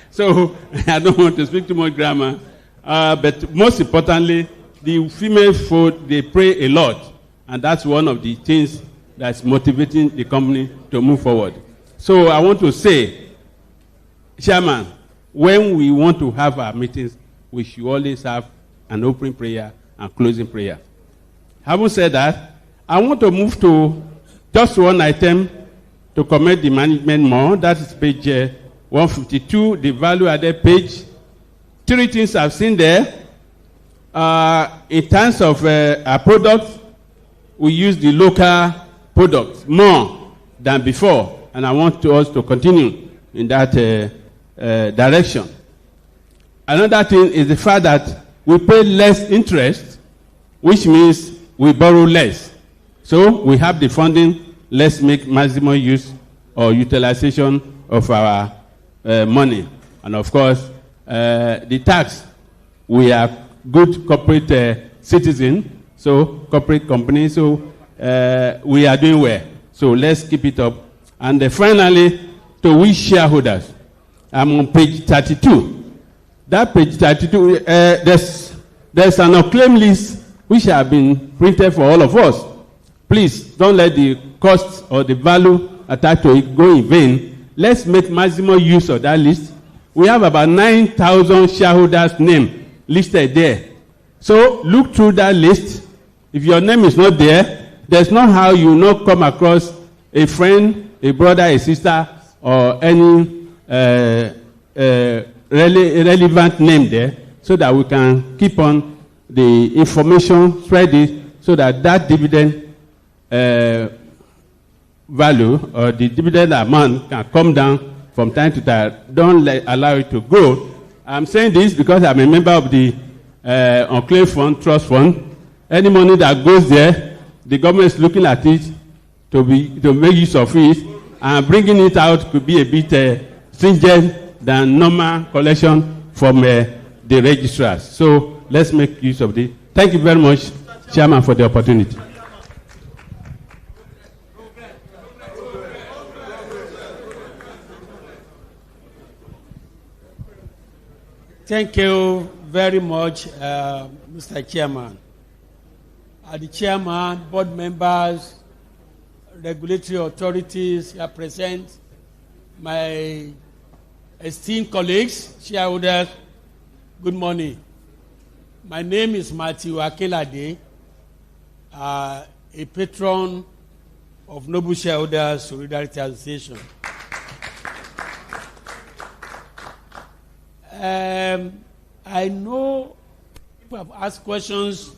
So I don't want to speak too much grammar. But most importantly, the female folk, they pray a lot. And that's one of the things that's motivating the company to move forward. So I want to say, Chairman, when we want to have our meetings, we should always have an opening prayer and closing prayer. Having said that, I want to move to just one item to comment the management more. That is page 152, the value added page. 3 things I've seen there. In terms of our products, we use the local products more than before, and I want us to continue in that direction. Another thing is the fact that we pay less interest, which means we borrow less. So we have the funding, let's make maximum use or utilization of our money. And of course, the tax, we are good corporate citizen, so corporate company, so we are doing well. So let's keep it up. And finally, to we shareholders, I'm on page 32. That page 32, there's an acclaim list which have been printed for all of us. Please don't let the cost or the value attached to it go in vain. Let's make maximum use of that list. We have about 9,000 shareholders' name listed there. So look through that list. If your name is not there, there's not how you not come across a friend, a brother, a sister, or any relevant name there, so that we can keep on the information, spread it, so that that dividend value or the dividend amount can come down from time to time. Don't allow it to grow. I'm saying this because I'm a member of the unclaimed fund, trust fund. Any money that goes there, the government is looking at it to make use of it, and bringing it out could be a bit stringent than normal collection from the registrars. So let's make use of this. Thank you very much, Chairman, for the opportunity. Thank you very much, Mr. Chairman. The Chairman, board members, regulatory authorities here present, my esteemed colleagues, shareholders, good morning. My name is Matthew Akelade, a patron of Noble Shareholders Solidarity Association. I know people have asked questions.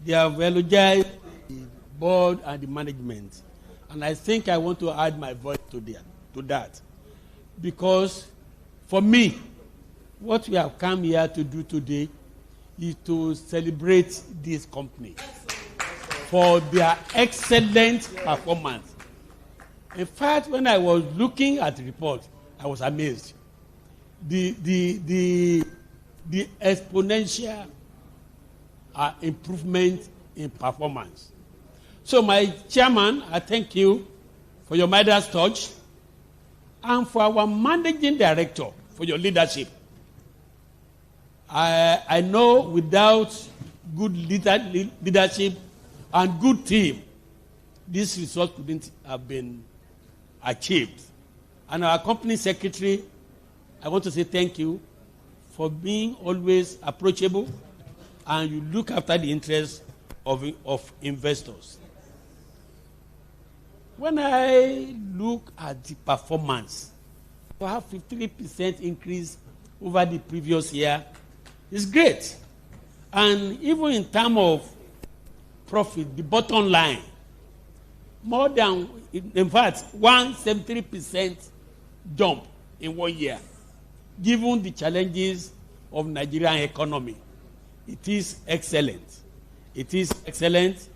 They have elogiated the board and the management. And I think I want to add my voice to that. Because for me, what we have come here to do today is to celebrate this company for their excellent performance. In fact, when I was looking at the report, I was amazed. The exponential improvement in performance. So, my chairman, I thank you for your Midas touch, and for our managing director for your leadership. I know without good leadership and good team, this result couldn't have been achieved. And our company secretary, I want to say thank you for being always approachable, and you look after the interests of investors. When I look at the performance, to have 53% increase over the previous year is great. And even in terms of profit, the bottom line, more than, in fact, 173% jump in 1 year, given the challenges of Nigerian economy. It is excellent. It is excellent,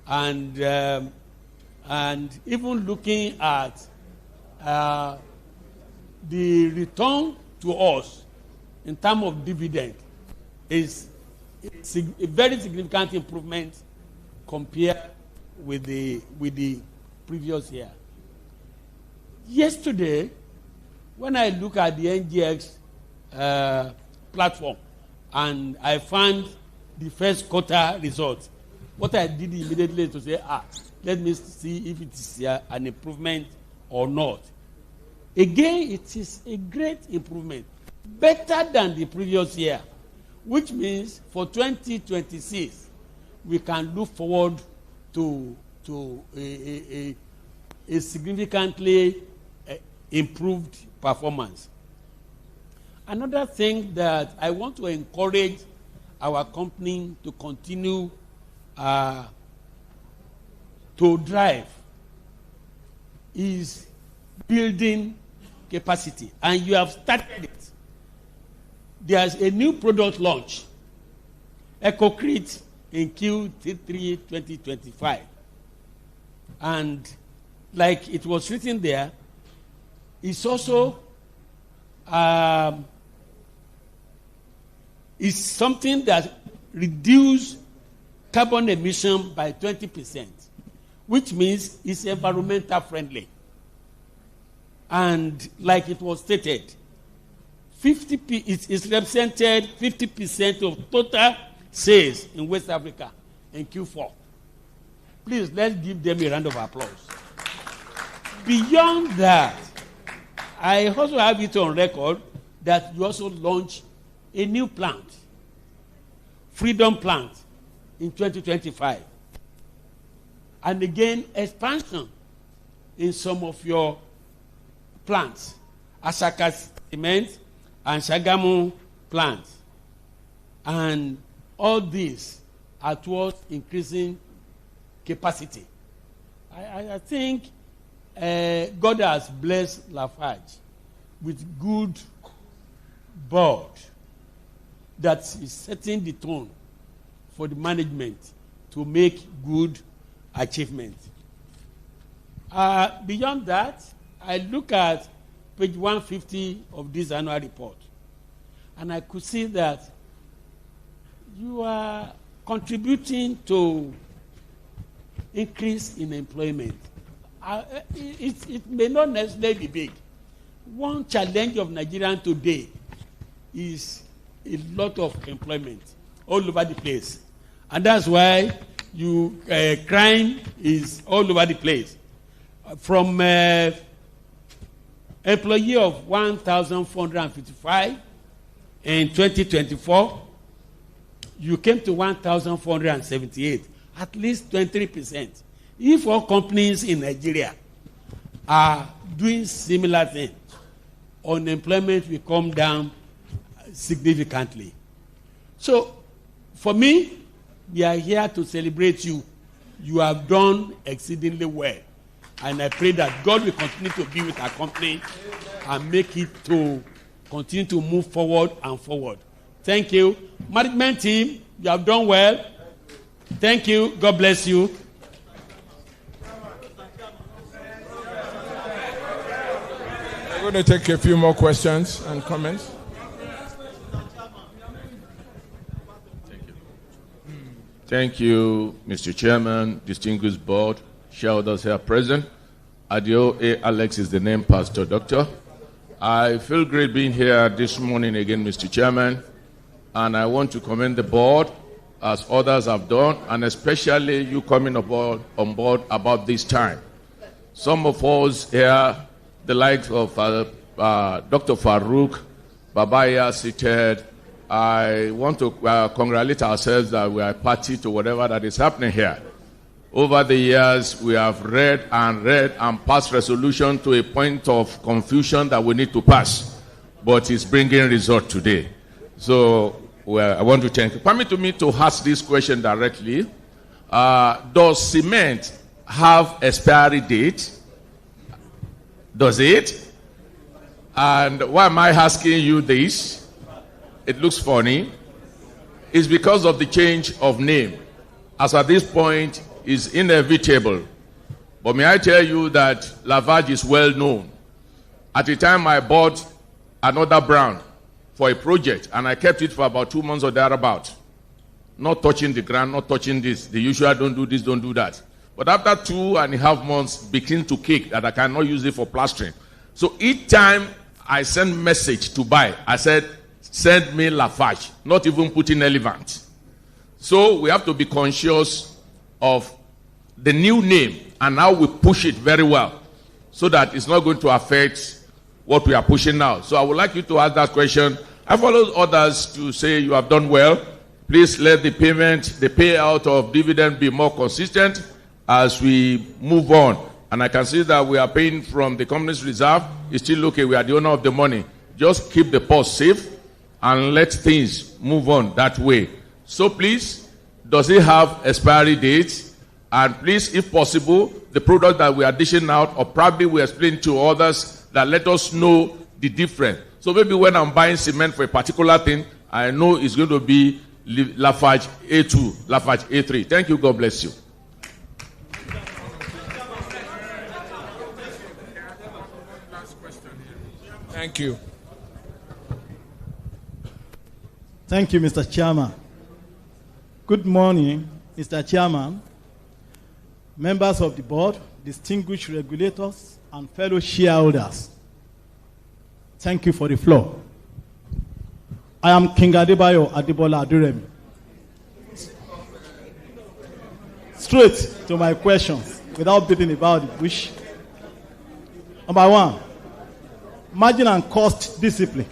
and even looking at the return to us in terms of dividend is a very significant improvement compared with the previous year. Yesterday, when I look at the NGX platform and I found the first quarter results, what I did immediately to say, let me see if it is an improvement or not. Again, it is a great improvement, better than the previous year, which means for 2026, we can look forward to a significantly improved performance. Another thing that I want to encourage our company to continue to drive is building capacity, and you have started it. There's a new product launch, EcoCrete, in Q3 2025. And like it was written there, it's also is something that reduces carbon emission by 20%, which means it's environmental friendly. And like it was stated, it's represented 50% of total sales in West Africa in Q4. Please, let's give them a round of applause. Beyond that, I also have it on record that you also launched a new plant, Freedom Plant, in 2025. And again, expansion in some of your plants, Asaka Cement and Shagamu plants. And all these are towards increasing capacity. I think God has blessed Lafarge with good board that is setting the tone for the management to make good achievement. Beyond that, I look at page 150 of this annual report, and I could see that you are contributing to increase in employment. It may not necessarily be big. One challenge of Nigerians today is a lot of employment all over the place. And that's why crime is all over the place. From employee of 1,455 in 2024, you came to 1,478, at least 23%. If all companies in Nigeria are doing similar things, unemployment will come down significantly. So, for me, we are here to celebrate you. You have done exceedingly well. And I pray that God will continue to be with our company and make it to continue to move forward and forward. Thank you. Management team, you have done well. Thank you. God bless you. We're going to take a few more questions and comments. Thank you, Mr. Chairman, distinguished board, shareholders here present. Adio A. Alex is the name, Pastor Doctor. I feel great being here this morning again, Mr. Chairman, and I want to commend the board, as others have done, and especially you coming on board about this time. Some of us here, the likes of Dr. Farouk, Babaya seated, I want to congratulate ourselves that we are party to whatever that is happening here. Over the years, we have read and passed resolution to a point of confusion that we need to pass. But it's bringing result today. So I want to thank you. Permit me to ask this question directly. Does cement have expiry date? Does it? And why am I asking you this? It looks funny. It's because of the change of name. As at this point, is inevitable. But may I tell you that Lafarge is well known. At the time I bought another brand for a project, and I kept it for about 2 months or thereabout. Not touching the ground, not touching this. The usual don't do this, don't do that. But after 2.5 months, begin to kick that I cannot use it for plastering. So each time I send message to buy, I said, send me Lafarge, not even putting Elevant. So we have to be conscious of the new name and how we push it very well so that it's not going to affect what we are pushing now. So I would like you to ask that question. I follow others to say you have done well. Please let the payout of dividend be more consistent as we move on. And I can see that we are paying from the company's reserve. It's still okay. We are the owner of the money. Just keep the purse safe and let things move on that way. So please, does it have expiry dates? And please, if possible, the product that we are dishing out, or probably we explain to others that let us know the difference. So maybe when I'm buying cement for a particular thing, I know it's going to be Lafarge A2, Lafarge A3. Thank you. God bless you. Thank you. Thank you, Mr. Chairman. Good morning, Mr. Chairman, members of the board, distinguished regulators, and fellow shareholders. Thank you for the floor. I am King Adebayo Adebola Aduremi. Straight to my questions, without beating about the bush. Number one, margin and cost discipline.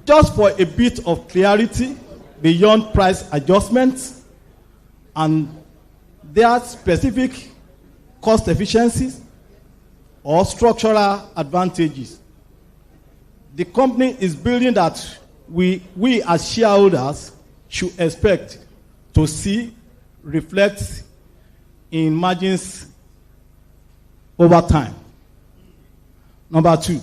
Just for a bit of clarity beyond price adjustments and their specific cost efficiencies or structural advantages, the company is building that we as shareholders should expect to see reflect in margins over time. Number two,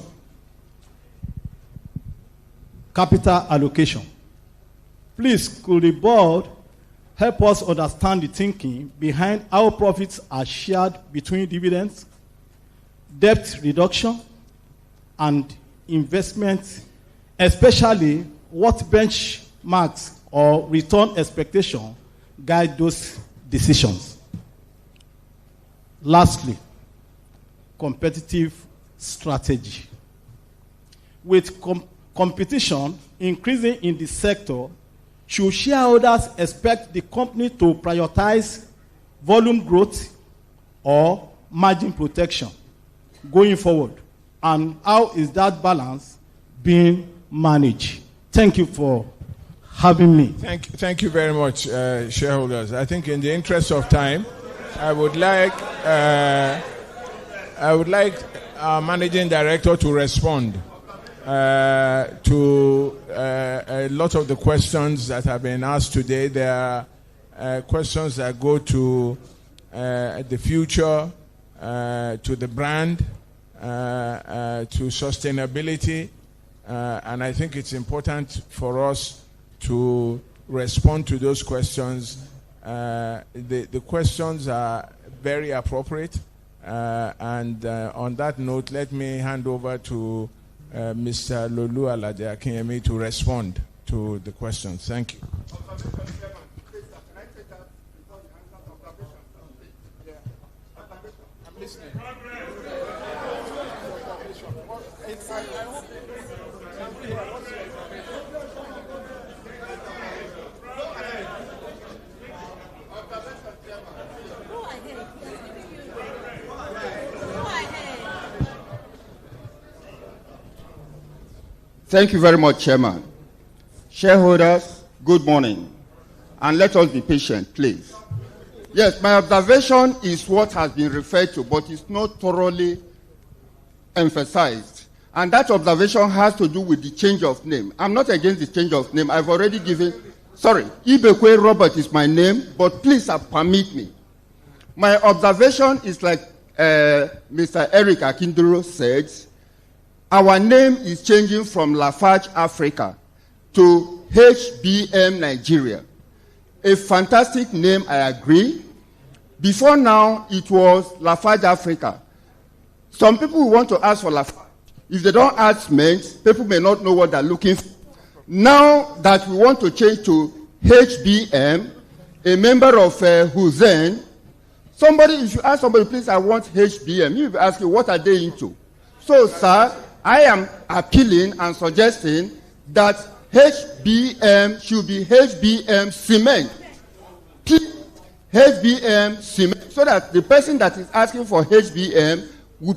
capital allocation. Please, could the board help us understand the thinking behind how profits are shared between dividends, debt reduction, and investment, especially what benchmarks or return expectation guide those decisions? Lastly, competitive strategy. With competition increasing in the sector, should shareholders expect the company to prioritize volume growth or margin protection going forward? And how is that balance being managed? Thank you for having me. Thank you very much, shareholders. I think in the interest of time, I would like our managing director to respond to a lot of the questions that have been asked today. There are questions that go to the future, to the brand, to sustainability, and I think it's important for us to respond to those questions. The questions are very appropriate, and on that note, let me hand over to Mr. Lolu Alade Akinyemi to respond to the questions. Thank you. I'm listening. Thank you very much, Chairman. Shareholders, good morning. And let us be patient, please. Yes, my observation is what has been referred to, but it's not thoroughly emphasized. And that observation has to do with the change of name. I'm not against the change of name. I've already given, Ibekwe Robert is my name, but please permit me. My observation is like Mr. Eric Akinduro said, our name is changing from Lafarge Africa to HBM Nigeria. A fantastic name, I agree. Before now, it was Lafarge Africa. Some people who want to ask for Lafarge, if they don't add cement, people may not know what they're looking for. Now that we want to change to HBM, a member of Hussein, if you ask somebody, please, I want HBM, you'll be asking, what are they into? So, sir, I am appealing and suggesting that HBM should be HBM cement. HBM cement, so that the person that is asking for HBM,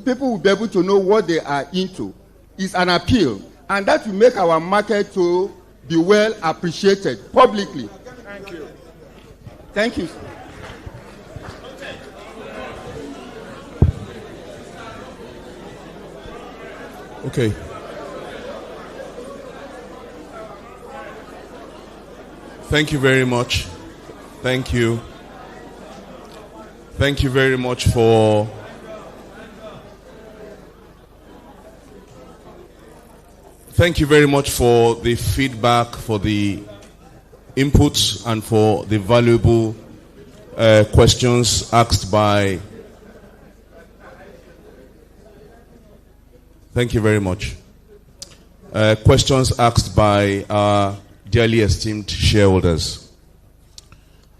people will be able to know what they are into. It's an appeal. And that will make our market to be well appreciated publicly. Thank you. Thank you. Okay. Thank you very much. Thank you. Thank you very much for the feedback, for the inputs, and for the valuable questions asked by. Thank you very much. Questions asked by our dearly esteemed shareholders.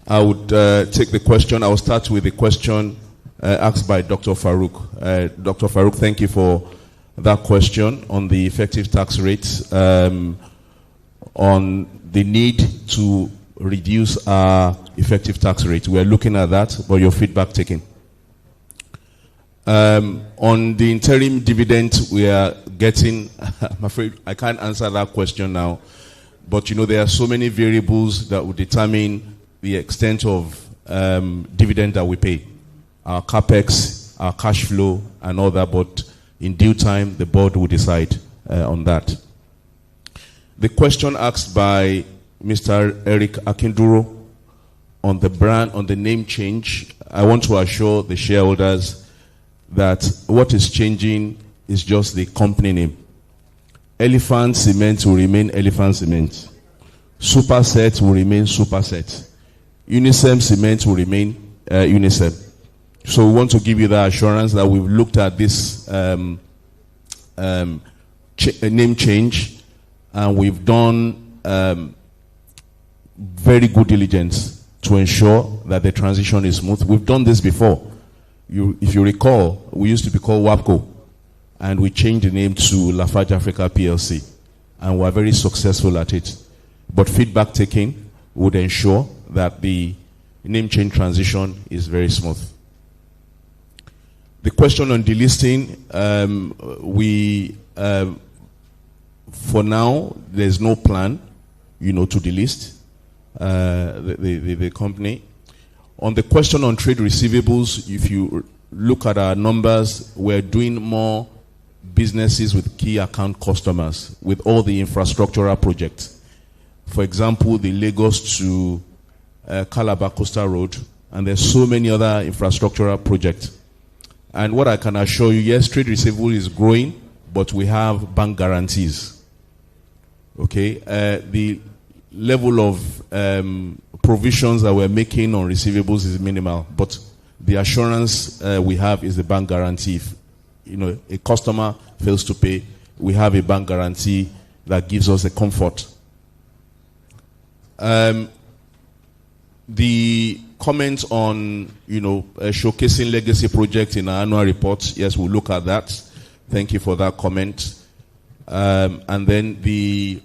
I would take the question. I will start with the question asked by Dr. Farouk. Dr. Farouk, thank you for that question on the effective tax rates, on the need to reduce our effective tax rate. We are looking at that, but your feedback taken. On the interim dividend, we are getting, I'm afraid I can't answer that question now, but you know, there are so many variables that will determine the extent of dividend that we pay. Our capex, our cash flow, and all that, but in due time, the board will decide on that. The question asked by Mr. Eric Akinduro on the brand, on the name change, I want to assure the shareholders that what is changing is just the company name. Elephant Cement will remain Elephant Cement. Superset will remain Superset. Unisem Cement will remain Unisem. So we want to give you the assurance that we've looked at this name change, and we've done very good diligence to ensure that the transition is smooth. We've done this before. If you recall, we used to be called WAPCO, and we changed the name to Lafarge Africa PLC, and we're very successful at it. But feedback taking would ensure that the name change transition is very smooth. The question on delisting, for now, there's no plan, to delist the company. On the question on trade receivables, if you look at our numbers, we're doing more businesses with key account customers with all the infrastructural projects. For example, the Lagos to Calabar Coastal Road, and there's so many other infrastructural projects. And what I can assure you, yes, trade receivable is growing, but we have bank guarantees. Okay, the level of provisions that we're making on receivables is minimal, but the assurance we have is the bank guarantee. If, a customer fails to pay, we have a bank guarantee that gives us a comfort. The comment on, showcasing legacy projects in our annual report, yes, we'll look at that. Thank you for that comment. And then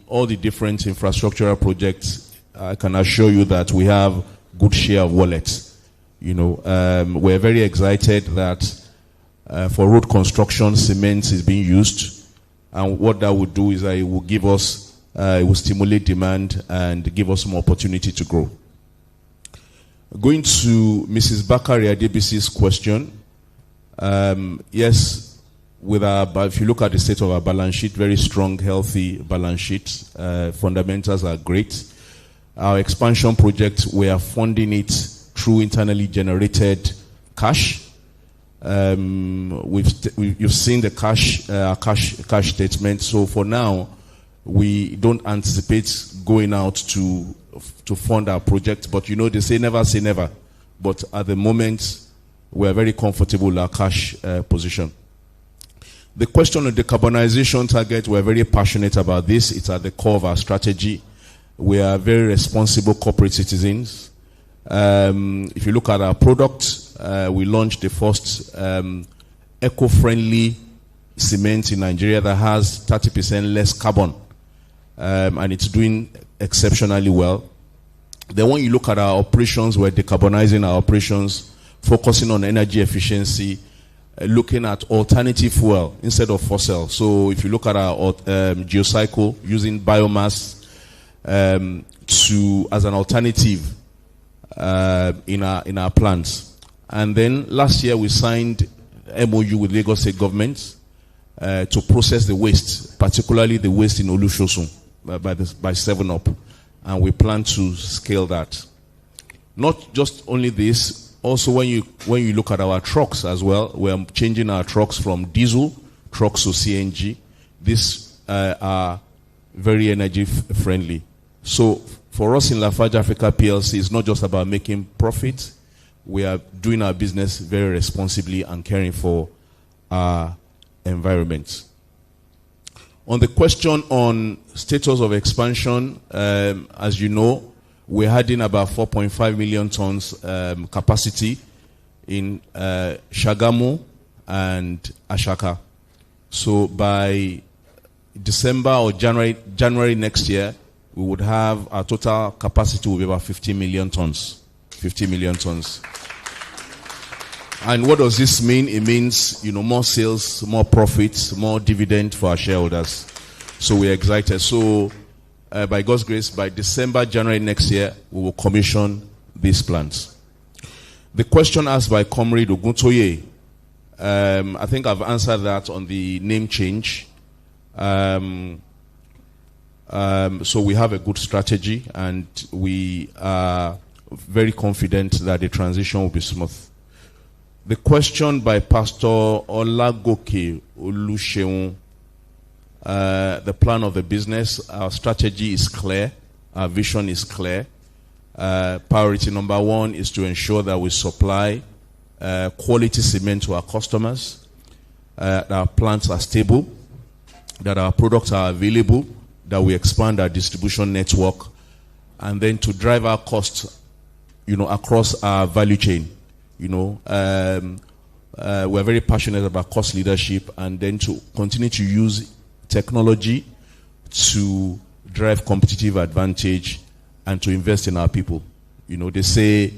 all the different infrastructural projects, I can assure you that we have good share of wallets. We're very excited that for road construction, cement is being used. And what that would do is that it will give us, it will stimulate demand and give us more opportunity to grow. Going to Mrs. Bakari Adebisi's question. Yes, if you look at the state of our balance sheet, very strong, healthy balance sheet. Fundamentals are great. Our expansion project, we are funding it through internally generated cash. You've seen the cash statement. So for now, we don't anticipate going out to fund our project. But they say never. But at the moment, we are very comfortable with our cash position. The question of decarbonization target, we're very passionate about this. It's at the core of our strategy. We are very responsible corporate citizens. If you look at our product, we launched the first eco-friendly cement in Nigeria that has 30% less carbon. And it's doing exceptionally well. Then when you look at our operations, we're decarbonizing our operations, focusing on energy efficiency, looking at alternative fuel instead of fossil. So if you look at our geocycle, using biomass, as an alternative in our plans. And then last year we signed MOU with Lagos State Government to process the waste, particularly the waste in Olusosun by 7up, and we plan to scale that. Not just only this, also when you look at our trucks as well, we are changing our trucks from diesel trucks to CNG. These are very energy friendly. So for us in Lafarge Africa PLC, it's not just about making profit. We are doing our business very responsibly and caring for our environment. On the question on status of expansion, as you know, we're adding about 4.5 million tons capacity in Shagamu and Ashaka. So by December or January next year, we would have our total capacity will be about 50 million tons. 50 million tons. And what does this mean? It means, more sales, more profits, more dividend for our shareholders. So we're excited. So by God's grace, by December, January next year, we will commission these plants. The question asked by Comrade Oguntoye, I think I've answered that on the name change. So we have a good strategy, and we are very confident that the transition will be smooth. The question by Pastor Olagoke Oluseun, the plan of the business, our strategy is clear, our vision is clear. Priority number one is to ensure that we supply quality cement to our customers, that our plants are stable, that our products are available, that we expand our distribution network, and then to drive our costs, across our value chain. We're very passionate about cost leadership, and then to continue to use technology to drive competitive advantage and to invest in our people. They say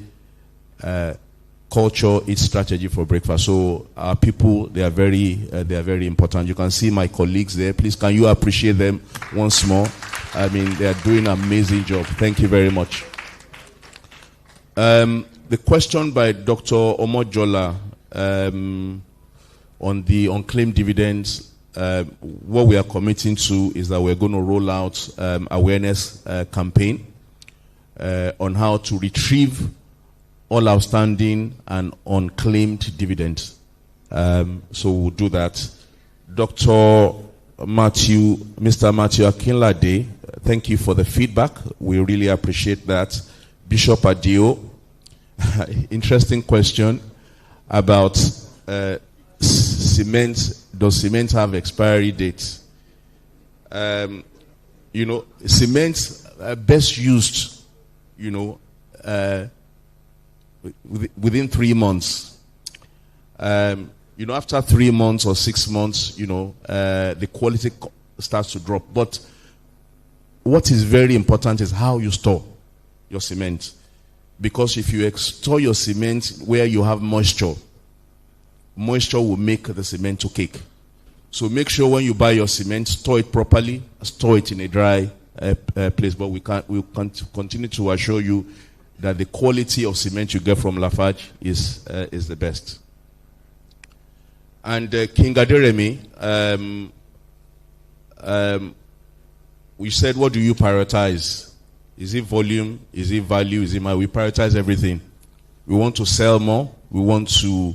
culture is strategy for breakfast. So our people, they are very important. You can see my colleagues there. Please, can you appreciate them once more? I mean, they are doing an amazing job. Thank you very much. The question by Dr. Omojola on the unclaimed dividends, what we are committing to is that we're going to roll out awareness campaign on how to retrieve all outstanding and unclaimed dividends. So we'll do that. Mr. Matthew Akinlade, thank you for the feedback. We really appreciate that. Bishop Adio, interesting question about cement. Does cement have expiry dates? Cement best used, within 3 months. After 3 months or 6 months, the quality starts to drop. But what is very important is how you store your cement. Because if you store your cement where you have moisture will make the cement to cake. So make sure when you buy your cement, store it properly, store it in a dry place. But we'll continue to assure you that the quality of cement you get from Lafarge is the best. And King Aderemi, we said, what do you prioritize? Is it volume? Is it value? Is it money? We prioritize everything. We want to sell more. We want to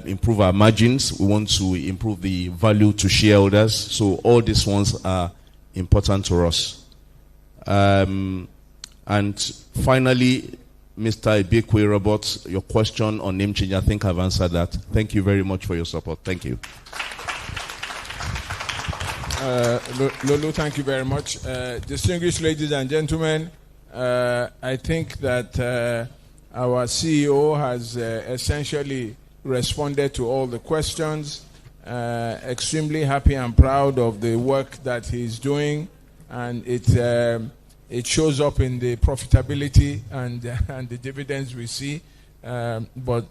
improve our margins. We want to improve the value to shareholders. So all these ones are important to us. And finally, Mr. Ibekwe Robert, your question on name change, I think I've answered that. Thank you very much for your support. Thank you. Lulu, thank you very much. Distinguished ladies and gentlemen, I think that our CEO has essentially responded to all the questions. Extremely happy and proud of the work that he's doing, and it shows up in the profitability and the dividends we see. But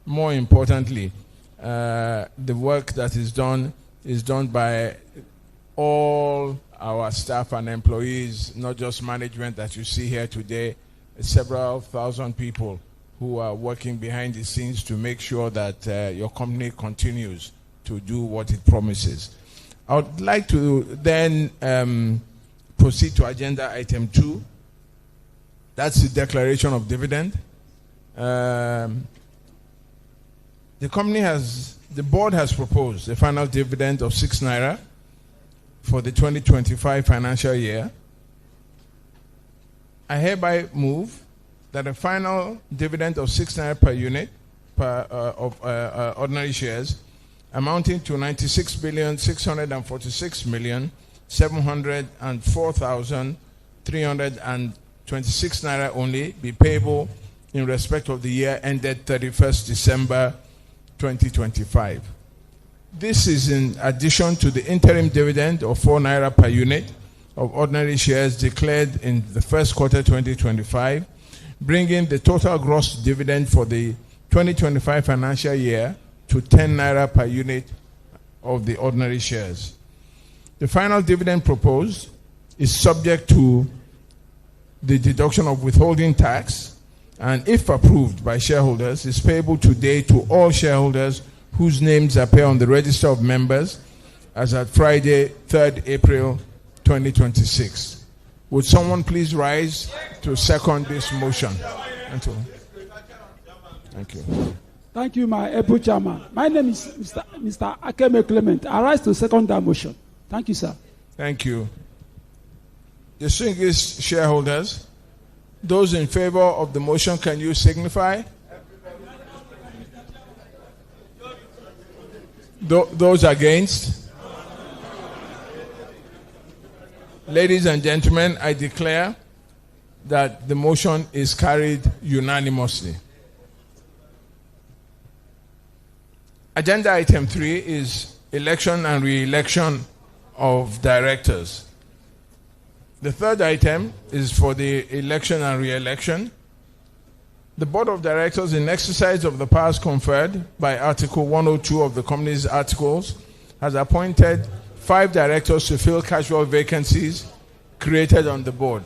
more importantly, the work that is done by all our staff and employees, not just management that you see here today, several thousand people who are working behind the scenes to make sure that your company continues to do what it promises. I would like to then proceed to agenda item 2. That's the declaration of dividend. The board has proposed a final dividend of 6 naira for the 2025 financial year. I hereby move that a final dividend of 6 naira per unit of ordinary shares, amounting to 96,646,704,326 naira only, be payable in respect of the year ended 31st December 2025. This is in addition to the interim dividend of 4 naira per unit of ordinary shares declared in the first quarter 2025, bringing the total gross dividend for the 2025 financial year to 10 naira per unit of the ordinary shares. The final dividend proposed is subject to the deduction of withholding tax, and if approved by shareholders, is payable today to all shareholders whose names appear on the register of members as at Friday, 3rd April 2026. Would someone please rise to second this motion? Thank you. Thank you, my able chairman. My name is Mr. Akeme Clement. I rise to second that motion. Thank you, sir. Thank you. Distinguished shareholders, those in favor of the motion, can you signify? Those against? Ladies and gentlemen, I declare that the motion is carried unanimously. Agenda item 3 is election and re-election of directors. The third item is for the election and re-election. The Board of Directors, in exercise of the powers conferred by Article 102 of the Company's Articles, has appointed 5 directors to fill casual vacancies created on the board.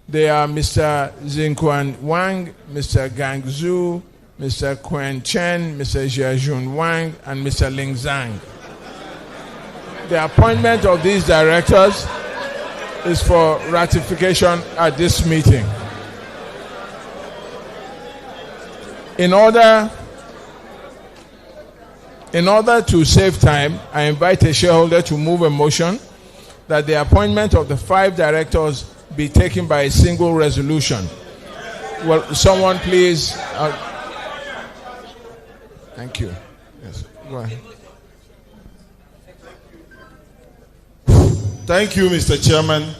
They are Mr. Zinquan Wang, Mr. Gang Zhu, Mr. Quen Chen, Mr. Jiajun Wang, and Mr. Ling Zhang. The appointment of these directors is for ratification at this meeting. In order to save time, I invite a shareholder to move a motion that the appointment of the 5 directors be taken by a single resolution. Well, someone please. Thank you. Yes, go ahead. Thank you, Mr. Chairman.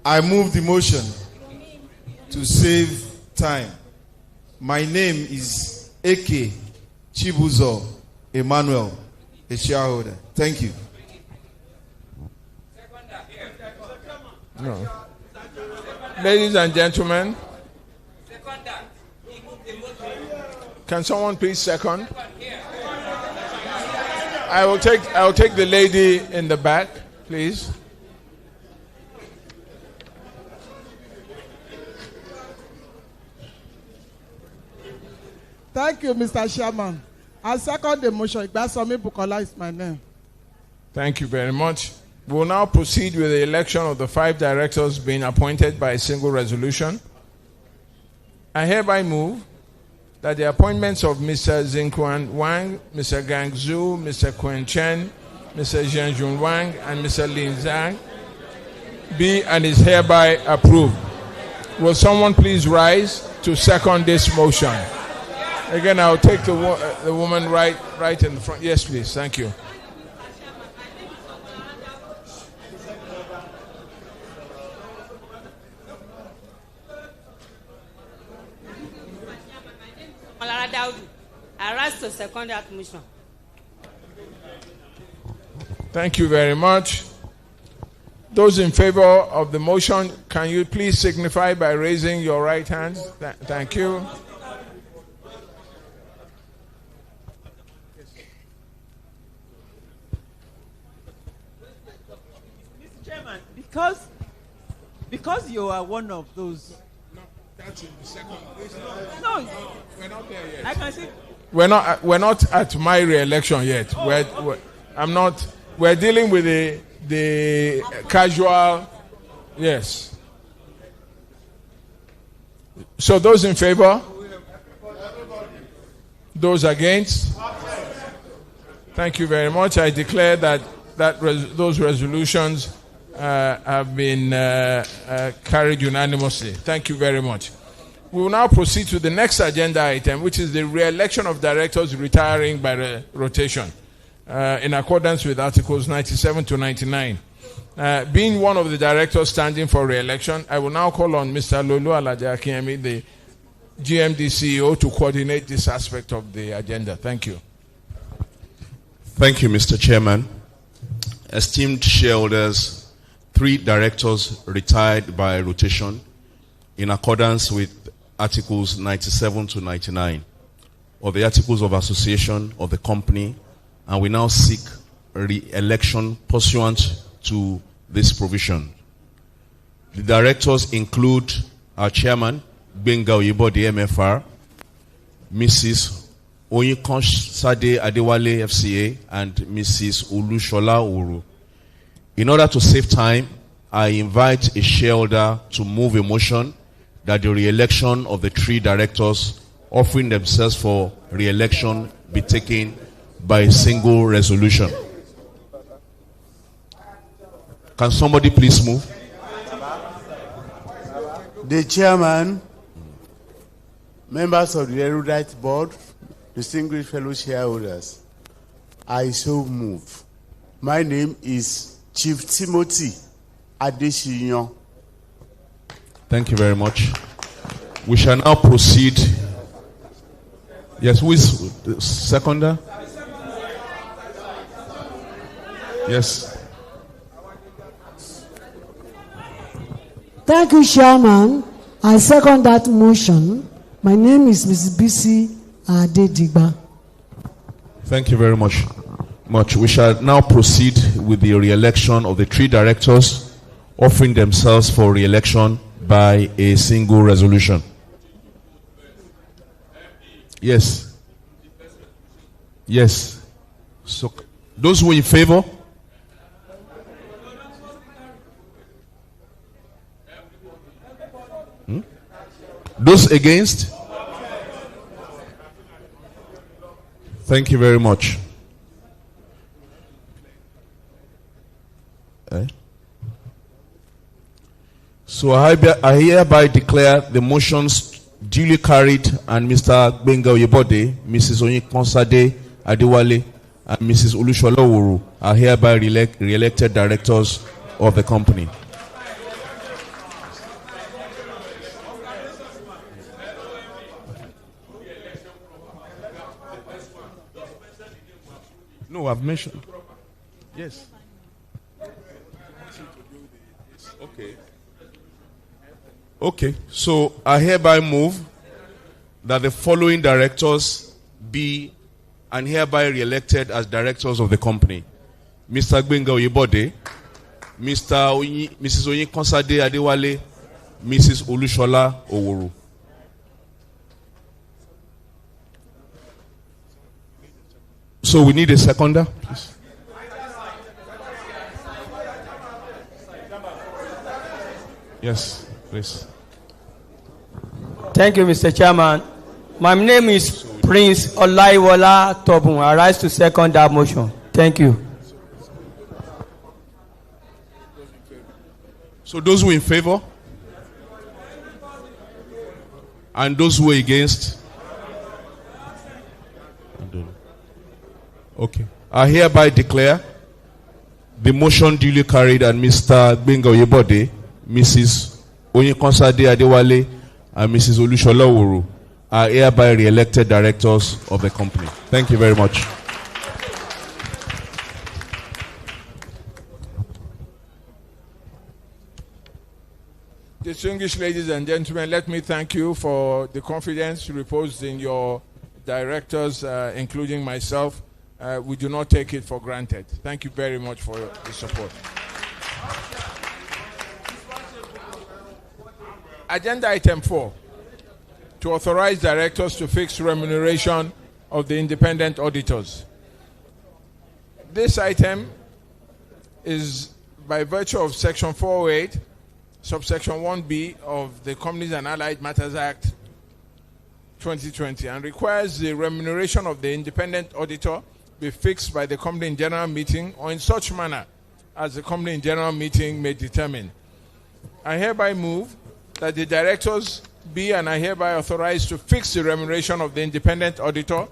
I move the motion to save time. My name is Eke Chibuzo Emmanuel, a shareholder. Thank you. No. Ladies and gentlemen, can someone please second? I will take the lady in the back, please. Thank you, Mr. Chairman. I second the motion. Igbasomi Bukola is my name. Thank you very much. We will now proceed with the election of the 5 directors being appointed by a single resolution. I hereby move that the appointments of Mr. Zinquan Wang, Mr. Gang Zhu, Mr. Quen Chen, Mr. Jianjun Wang, and Mr. Lin Zhang be and is hereby approved. Will someone please rise to second this motion? Again, I'll take the woman right in the front. Yes, please. Thank you. I rise to second that motion. Thank you very much. Those in favor of the motion, can you please signify by raising your right hand? Thank you. Chairman, because you are one of those. No, that's in the second. No, we're not there yet. I can see. We're not at my re-election yet. I'm not. We're dealing with the casual. Yes. So those in favor? Those against? Thank you very much. I declare that those resolutions have been carried unanimously. Thank you very much. We will now proceed to the next agenda item, which is the re-election of directors retiring by rotation, in accordance with Articles 97 to 99. Being one of the directors standing for re-election, I will now call on Mr. Lolu Alade Akinyemi, the GMD CEO, to coordinate this aspect of the agenda. Thank you. Thank you, Mr. Chairman. Esteemed shareholders, 3 directors retired by rotation in accordance with Articles 97 to 99 of the Articles of Association of the company, and we now seek re-election pursuant to this provision. The directors include our chairman, Gbenga Oyebode, MFR, Mrs. Oyinkansade Adewale, FCA, and Mrs. Olushola Uru. In order to save time, I invite a shareholder to move a motion that the re-election of the 3 directors offering themselves for re-election be taken by a single resolution. Can somebody please move? The chairman, members of the erudite board, distinguished fellow shareholders, I so move. My name is Chief Timothy Adesina. Thank you very much. We shall now proceed. Yes, who is the seconder? Yes. Thank you, Chairman. I second that motion. My name is Mrs. Bisi Adedigba. Thank you very much. We shall now proceed with the re-election of the 3 directors offering themselves for re-election by a single resolution. Yes. Yes. So, those who are in favor? Those against? Thank you very much. So I hereby declare the motions duly carried, and Mr. Gbenga Oyebode, Mrs. Oyinkansade Adewale, and Mrs. Olushola Uru are hereby re-elected directors of the company. No, I've mentioned. Yes. Okay. So I hereby move that the following directors be and hereby re-elected as directors of the company: Mr. Gbenga Oyebode, Mrs. Oyinkansade Adewale, Mrs. Olushola Owuru. So we need a seconder, please. Yes, please. Thank you, Mr. Chairman. My name is Prince Olaiwola Tobun. I rise to second that motion. Thank you. So those who are in favor? And those who are against? Okay. I hereby declare the motion duly carried, and Mr. Gbenga Oyebode, Mrs. Oyinkansade Adewale, and Mrs. Olushola Owuru are hereby re-elected directors of the company. Thank you very much. Distinguished ladies and gentlemen, let me thank you for the confidence reposed in your directors, including myself. We do not take it for granted. Thank you very much for the support. Agenda item 4, to authorize directors to fix remuneration of the independent auditors. This item is by virtue of Section 408, subsection 1B of the Companies and Allied Matters Act 2020, and requires the remuneration of the independent auditor be fixed by the company in general meeting or in such manner as the company in general meeting may determine. I hereby move that the directors be and are hereby authorized to fix the remuneration of the independent auditor,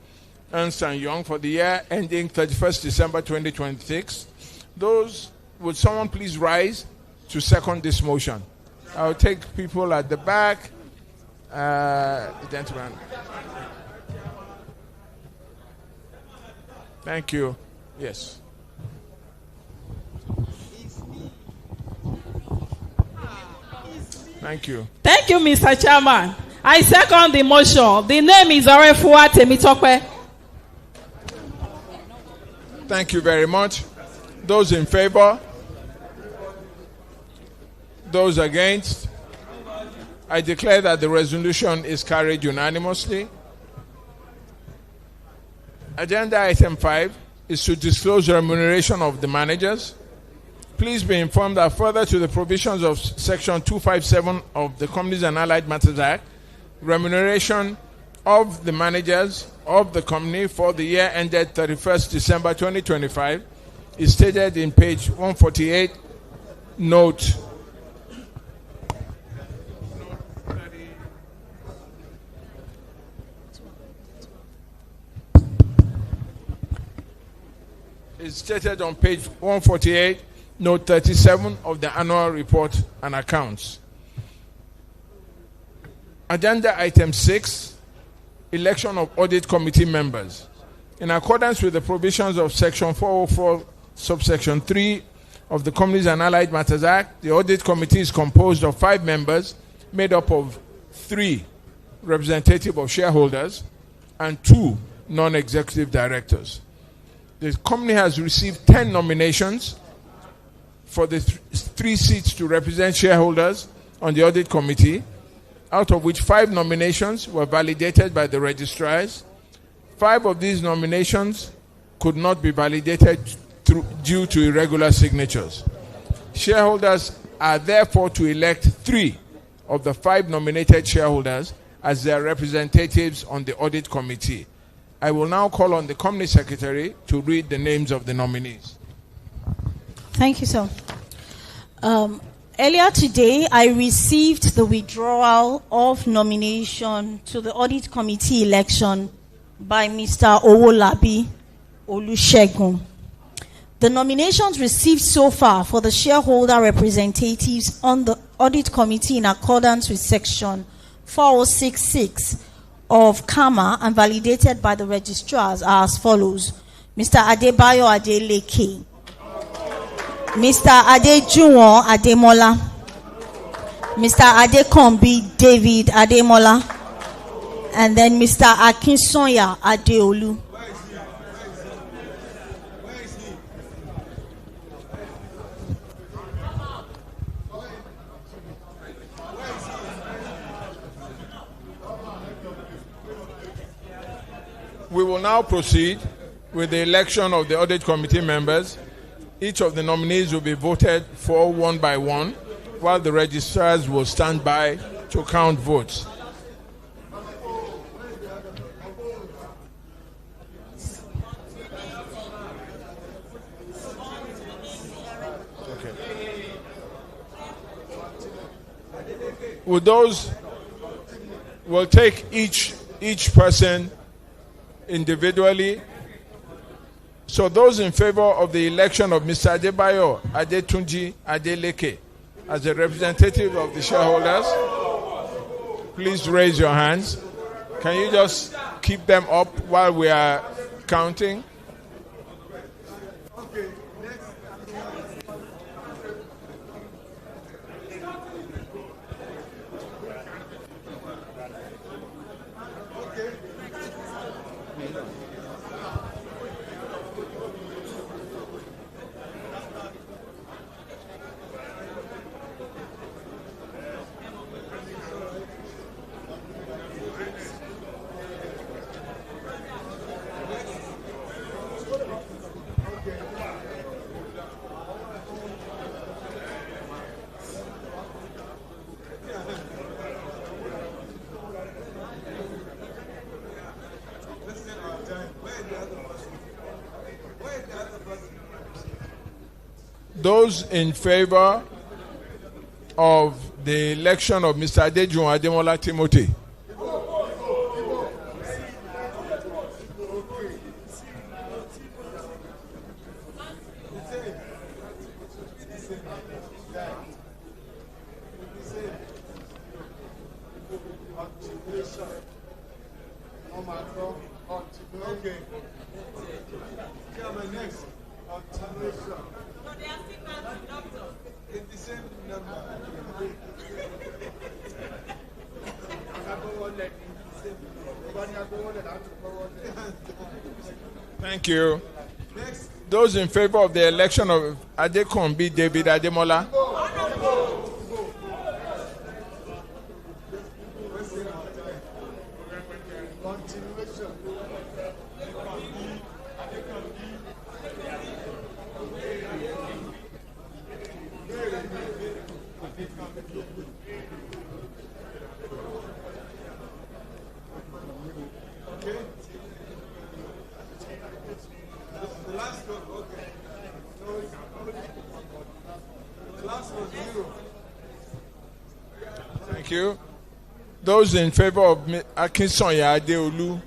Ernst & Young, for the year ending 31st December 2026. Would someone please rise to second this motion? I'll take people at the back. Gentlemen. Thank you. Yes. Thank you. Thank you, Mr. Chairman. I second the motion. The name is Orefua Temitope. Thank you very much. Those in favor? Those against? I declare that the resolution is carried unanimously. Agenda item 5 is to disclose remuneration of the managers. Please be informed that further to the provisions of Section 257 of the Companies and Allied Matters Act, remuneration of the managers of the company for the year ended 31st December 2025 is stated in page 148, note. It's stated on page 148, note 37 of the annual report and accounts. Agenda item 6, election of audit committee members. In accordance with the provisions of section 404, subsection 3 of the Companies and Allied Matters Act, the audit committee is composed of 5 members made up of 3 representative of shareholders and 2 non-executive directors. The company has received 10 nominations for the 3 seats to represent shareholders on the audit committee, out of which 5 nominations were validated by the registrars. 5 of these nominations could not be validated due to irregular signatures. Shareholders are therefore to elect 3 of the 5 nominated shareholders as their representatives on the audit committee. I will now call on the company secretary to read the names of the nominees. Thank you, sir. Earlier today, I received the withdrawal of nomination to the audit committee election by Mr. Owolabi Olusegun. The nominations received so far for the shareholder representatives on the audit committee in accordance with section 4066 of CAMA and validated by the registrars are as follows: Mr. Adebayo Adeleke, Mr. Adejuwon Ademola, Mr. Adekombi David Ademola, and then Mr. Akinsonya Adeolu. We will now proceed with the election of the audit committee members. Each of the nominees will be voted for one by one, while the registrars will stand by to count votes. We'll take each person individually. So those in favor of the election of Mr. Adebayo Adetunji Adeleke as a representative of the shareholders, please raise your hands. Can you just keep them up while we are counting? Those in favor of the election of Mr. Adejun Ademola Timothy? Thank you. Those in favor of the election of Adekombi David Ademola? Thank you. Those in favor of Akinsonya Adeolu?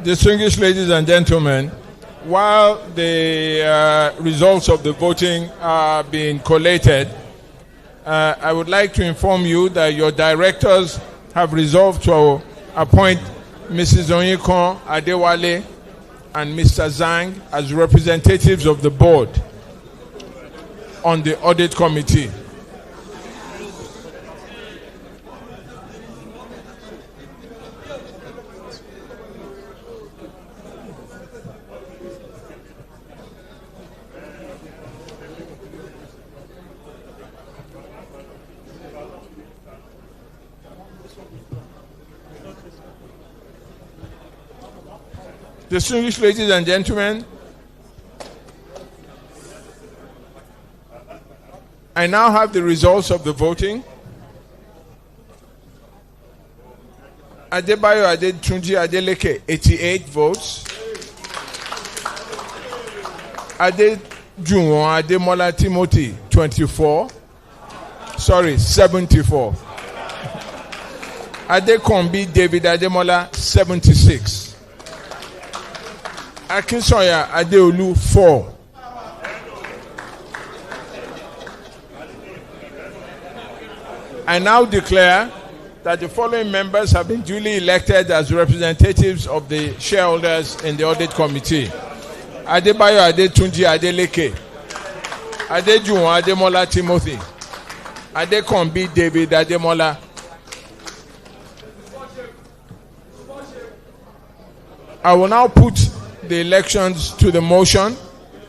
Distinguished ladies and gentlemen, while the results of the voting are being collated, I would like to inform you that your directors have resolved to appoint Mrs. Onyekon Adewale and Mr. Zhang as representatives of the board on the audit committee. Distinguished ladies and gentlemen, I now have the results of the voting. Adebayo Adetunji Adeleke, 88 votes. Adejunwon Ademola Timothy, 74. Adekombi David Ademola, 76. Akinsonya Adeolu, 4. I now declare that the following members have been duly elected as representatives of the shareholders in the audit committee: Adebayo Adetunji Adeleke, Adejunwon Ademola Timothy, Adekombi David Ademola. I will now put the elections to the motion.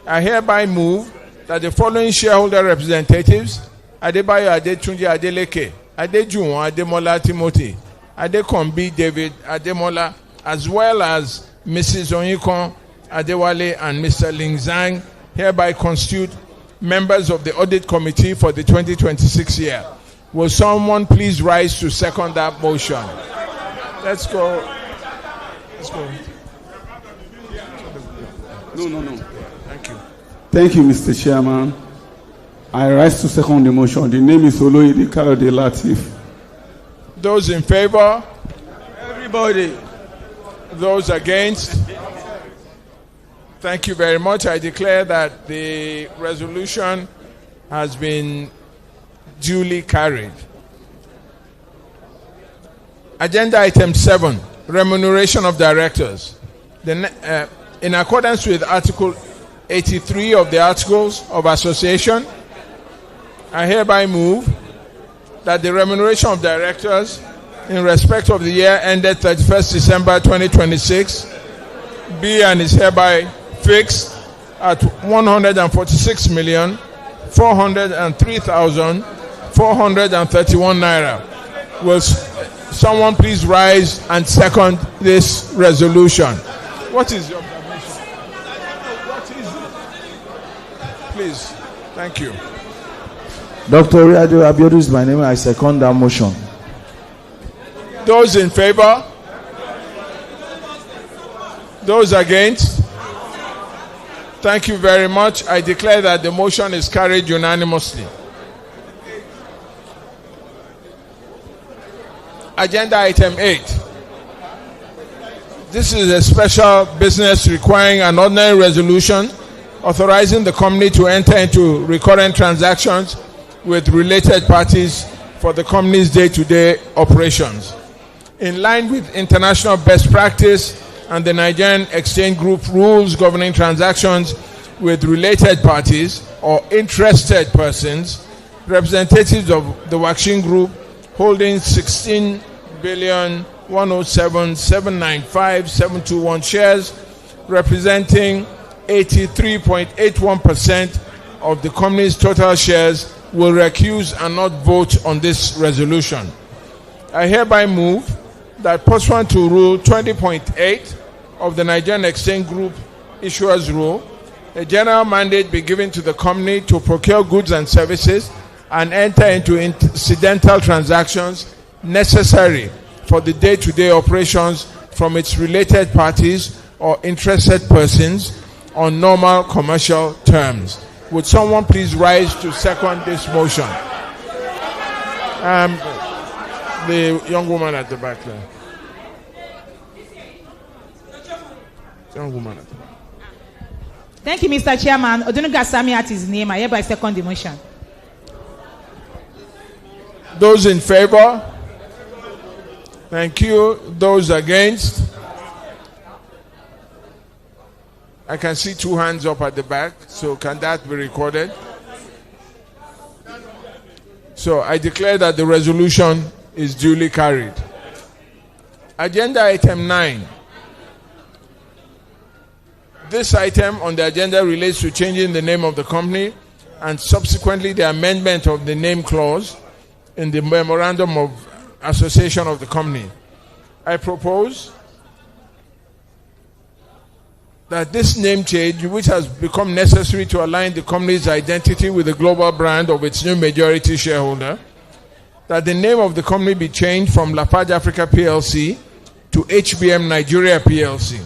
I hereby move that the following shareholder representatives: Adebayo Adetunji Adeleke, Adejunwon Ademola Timothy, Adekombi David Ademola, as well as Mrs. Onyekon Adewale and Mr. Ling Zhang, hereby constitute members of the audit committee for the 2026 year. Will someone please rise to second that motion? Let's go. Let's go. No. Thank you. Thank you, Mr. Chairman. I rise to second the motion. The name is Oloyede Kayode Latif. Those in favor? Everybody. Those against? Thank you very much. I declare that the resolution has been duly carried. Agenda item 7, remuneration of directors. In accordance with Article 83 of the Articles of Association, I hereby move that the remuneration of directors in respect of the year ended 31st December 2026 be and is hereby fixed at 146,403,431 naira. Will someone please rise and second this resolution? What is your observation? What is it? Please. Thank you. Dr. Riado Abiodun is my name. I second that motion. Those in favor? Those against? Thank you very much. I declare that the motion is carried unanimously. Agenda item 8. This is a special business requiring an ordinary resolution authorizing the company to enter into recurrent transactions with related parties for the company's day-to-day operations. In line with international best practice and the Nigerian Exchange Group rules governing transactions with related parties or interested persons, representatives of the Waxin Group holding 16,107,795,721 shares, representing 83.81% of the company's total shares, will recuse and not vote on this resolution. I hereby move that pursuant to Rule 20.8 of the Nigerian Exchange Group Issuers Rule, a general mandate be given to the company to procure goods and services and enter into incidental transactions necessary for the day-to-day operations from its related parties or interested persons on normal commercial terms. Would someone please rise to second this motion? The young woman at the back there. Young woman at the back. Thank you, Mr. Chairman. Odunuga Sami at his name. I hereby second the motion. Those in favor? Thank you. Those against? I can see 2 hands up at the back, so can that be recorded? So I declare that the resolution is duly carried. Agenda item 9. This item on the agenda relates to changing the name of the company and subsequently the amendment of the name clause in the memorandum of association of the company. I propose that this name change, which has become necessary to align the company's identity with the global brand of its new majority shareholder, that the name of the company be changed from Lafarge Africa PLC to HBM Nigeria PLC,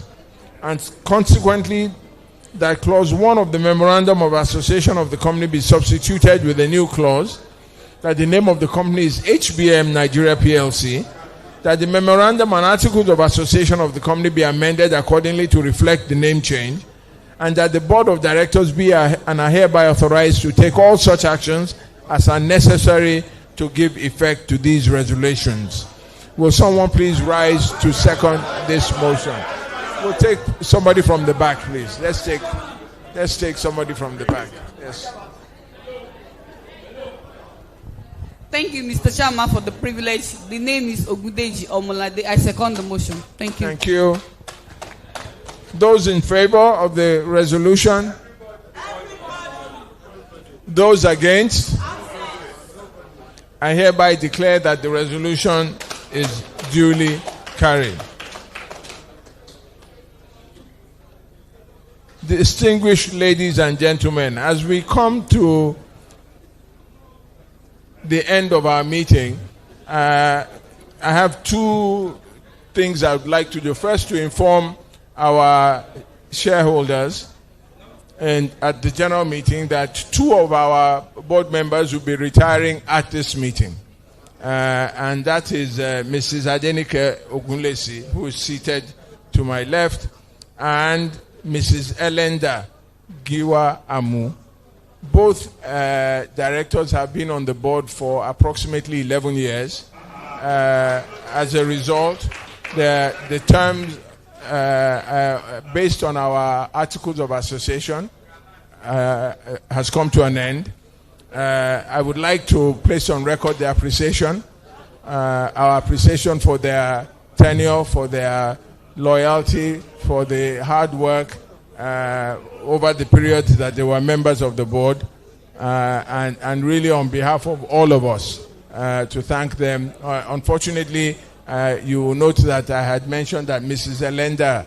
and consequently that clause 1 of the memorandum of association of the company be substituted with a new clause, that the name of the company is HBM Nigeria PLC, that the memorandum and articles of association of the company be amended accordingly to reflect the name change, and that the board of directors be and are hereby authorized to take all such actions as are necessary to give effect to these resolutions. Will someone please rise to second this motion? We'll take somebody from the back, please. Let's take somebody from the back. Yes. Thank you, Mr. Chairman, for the privilege. The name is Ogudeji Omolade. I second the motion. Thank you. Thank you. Those in favor of the resolution? Those against? I hereby declare that the resolution is duly carried. Distinguished ladies and gentlemen, as we come to the end of our meeting, I have 2 things I would like to do. First, to inform our shareholders and at the general meeting that 2 of our board members will be retiring at this meeting. And that is Mrs. Adenike Ogunlesi, who is seated to my left, and Mrs. Elenda Giwa Amu. Both directors have been on the board for approximately 11 years. As a result, the terms based on our articles of association has come to an end. I would like to place on record the appreciation, our appreciation for their tenure, for their loyalty, for the hard work over the period that they were members of the board, and really on behalf of all of us to thank them. Unfortunately, you will note that I had mentioned that Mrs. Elenda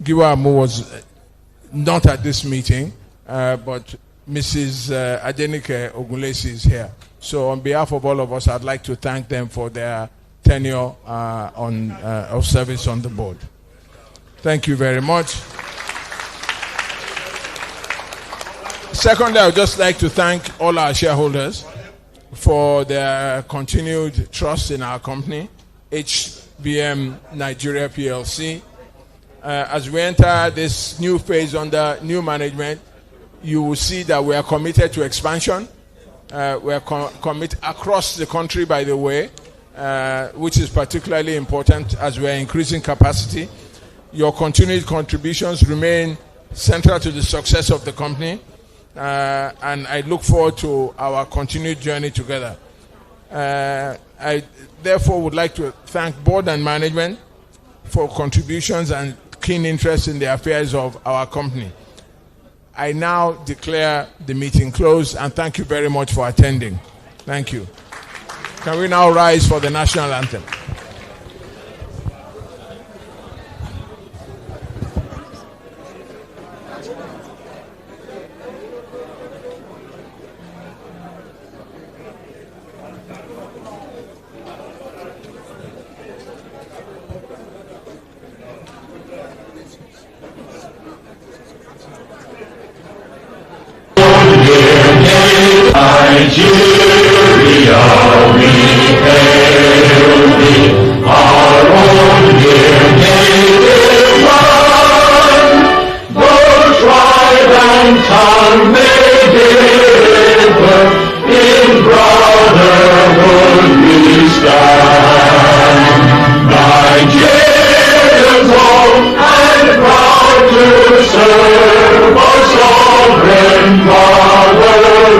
Giwamu was not at this meeting, but Mrs. Adenike Ogunlesi is here. So on behalf of all of us, I'd like to thank them for their tenure of service on the board. Thank you very much. Secondly, I would just like to thank all our shareholders for their continued trust in our company, HBM Nigeria PLC. As we enter this new phase under new management, you will see that we are committed to expansion. We are committed across the country, by the way, which is particularly important as we are increasing capacity. Your continued contributions remain central to the success of the company, and I look forward to our continued journey together. I therefore would like to thank board and management for contributions and keen interest in the affairs of our company. I now declare the meeting closed, and thank you very much for attending. Thank you. Can we now rise for the national anthem? Nigeria, we hail thee, our own dear native land. Though tribe and tongue may differ, in brotherhood we stand. Nigerians old and proud to serve our sovereign fatherland.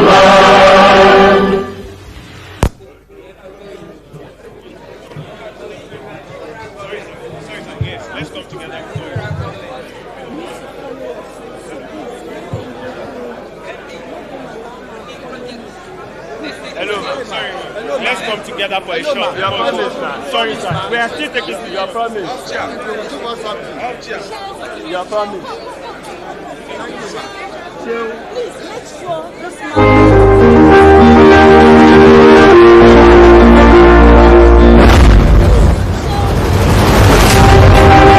Let's come together for a short. Your promise, man. Sorry, sir. We are still taking your promise. Your promise. Thank you, man. Please make sure this man